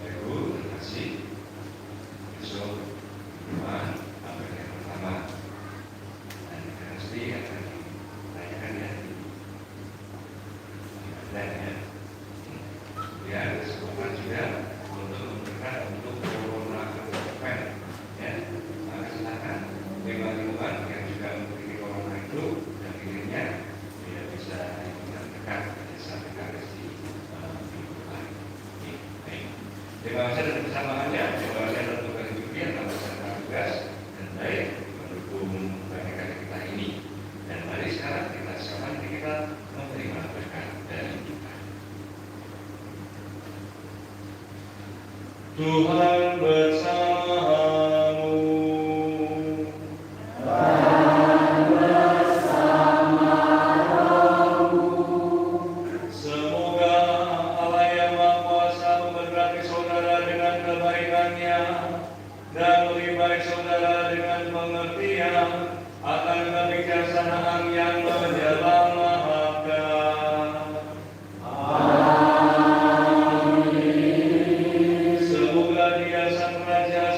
Baik Bu, terima kasih. Besok Tuhan sampai yang pertama. Dan pasti akan ditanyakan ya. Dan ya, ya ada kesempatan juga untuk mendekat untuk corona kepen, ya. Maka silakan lingkungan yang juga memiliki corona itu dan dirinya tidak bisa mendekat pada saat PKS di lingkungan. Baik. Terima kasih atas kersamaannya. Terima kasih atas tugas juga yang telah bersama tugas dan baik mendukung pernikahan kita ini. Dan mari sekarang kita sama kita menerima berkat dari Tuhan. Tuhan bersamamu. Semoga Allah yang Maha Kuasa memberkati saudara dengan kebaikannya dan lebih baik saudara dengan pengertian akan kebijaksanaan yang menyelamatkan. Semoga Dia Sang Raja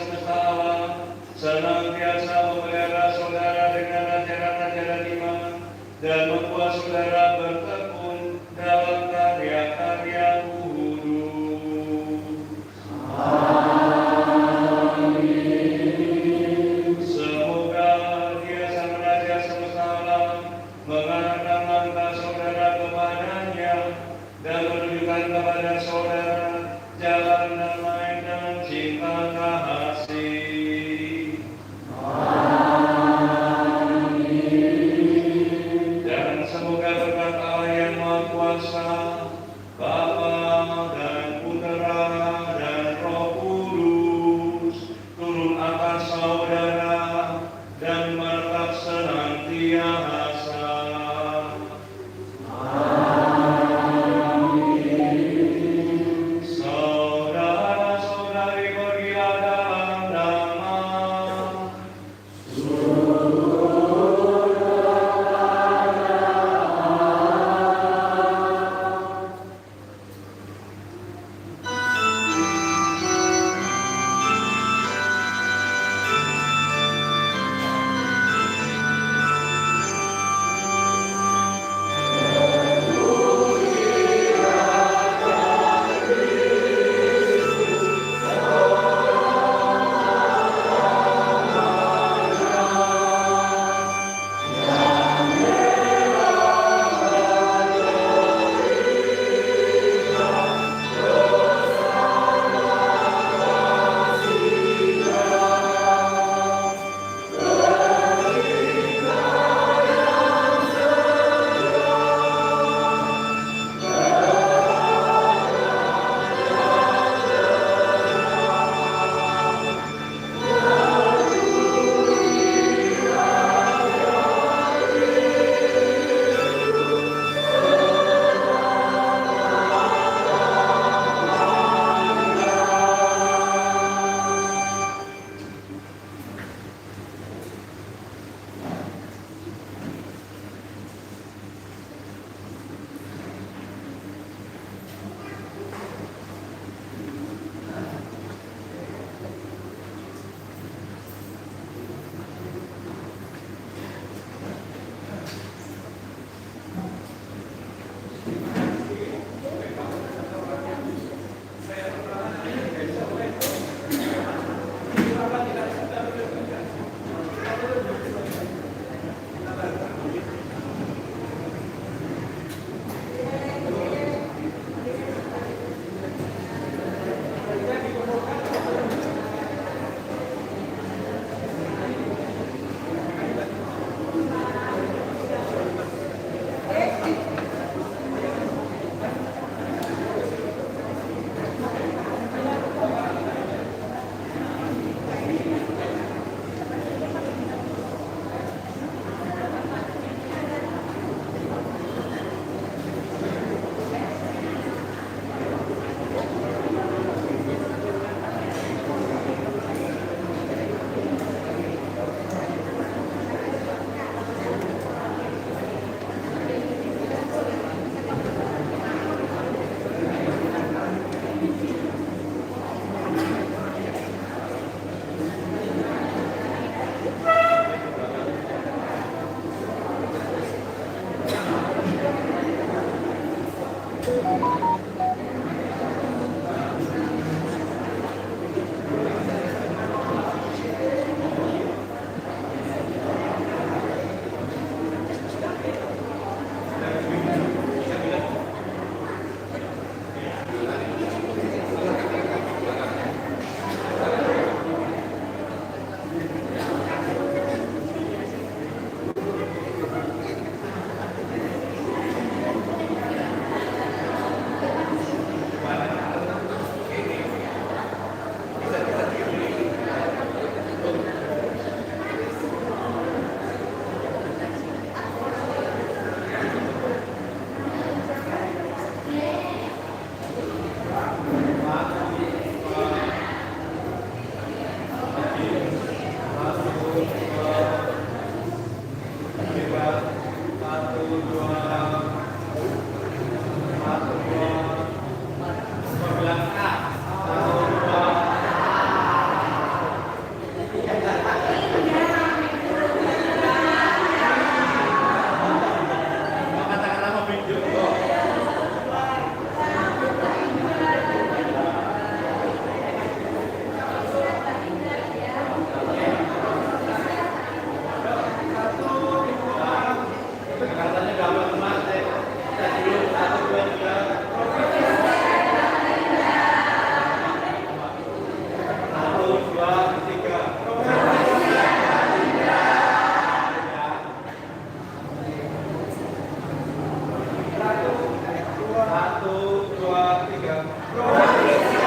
Tuhan Yesus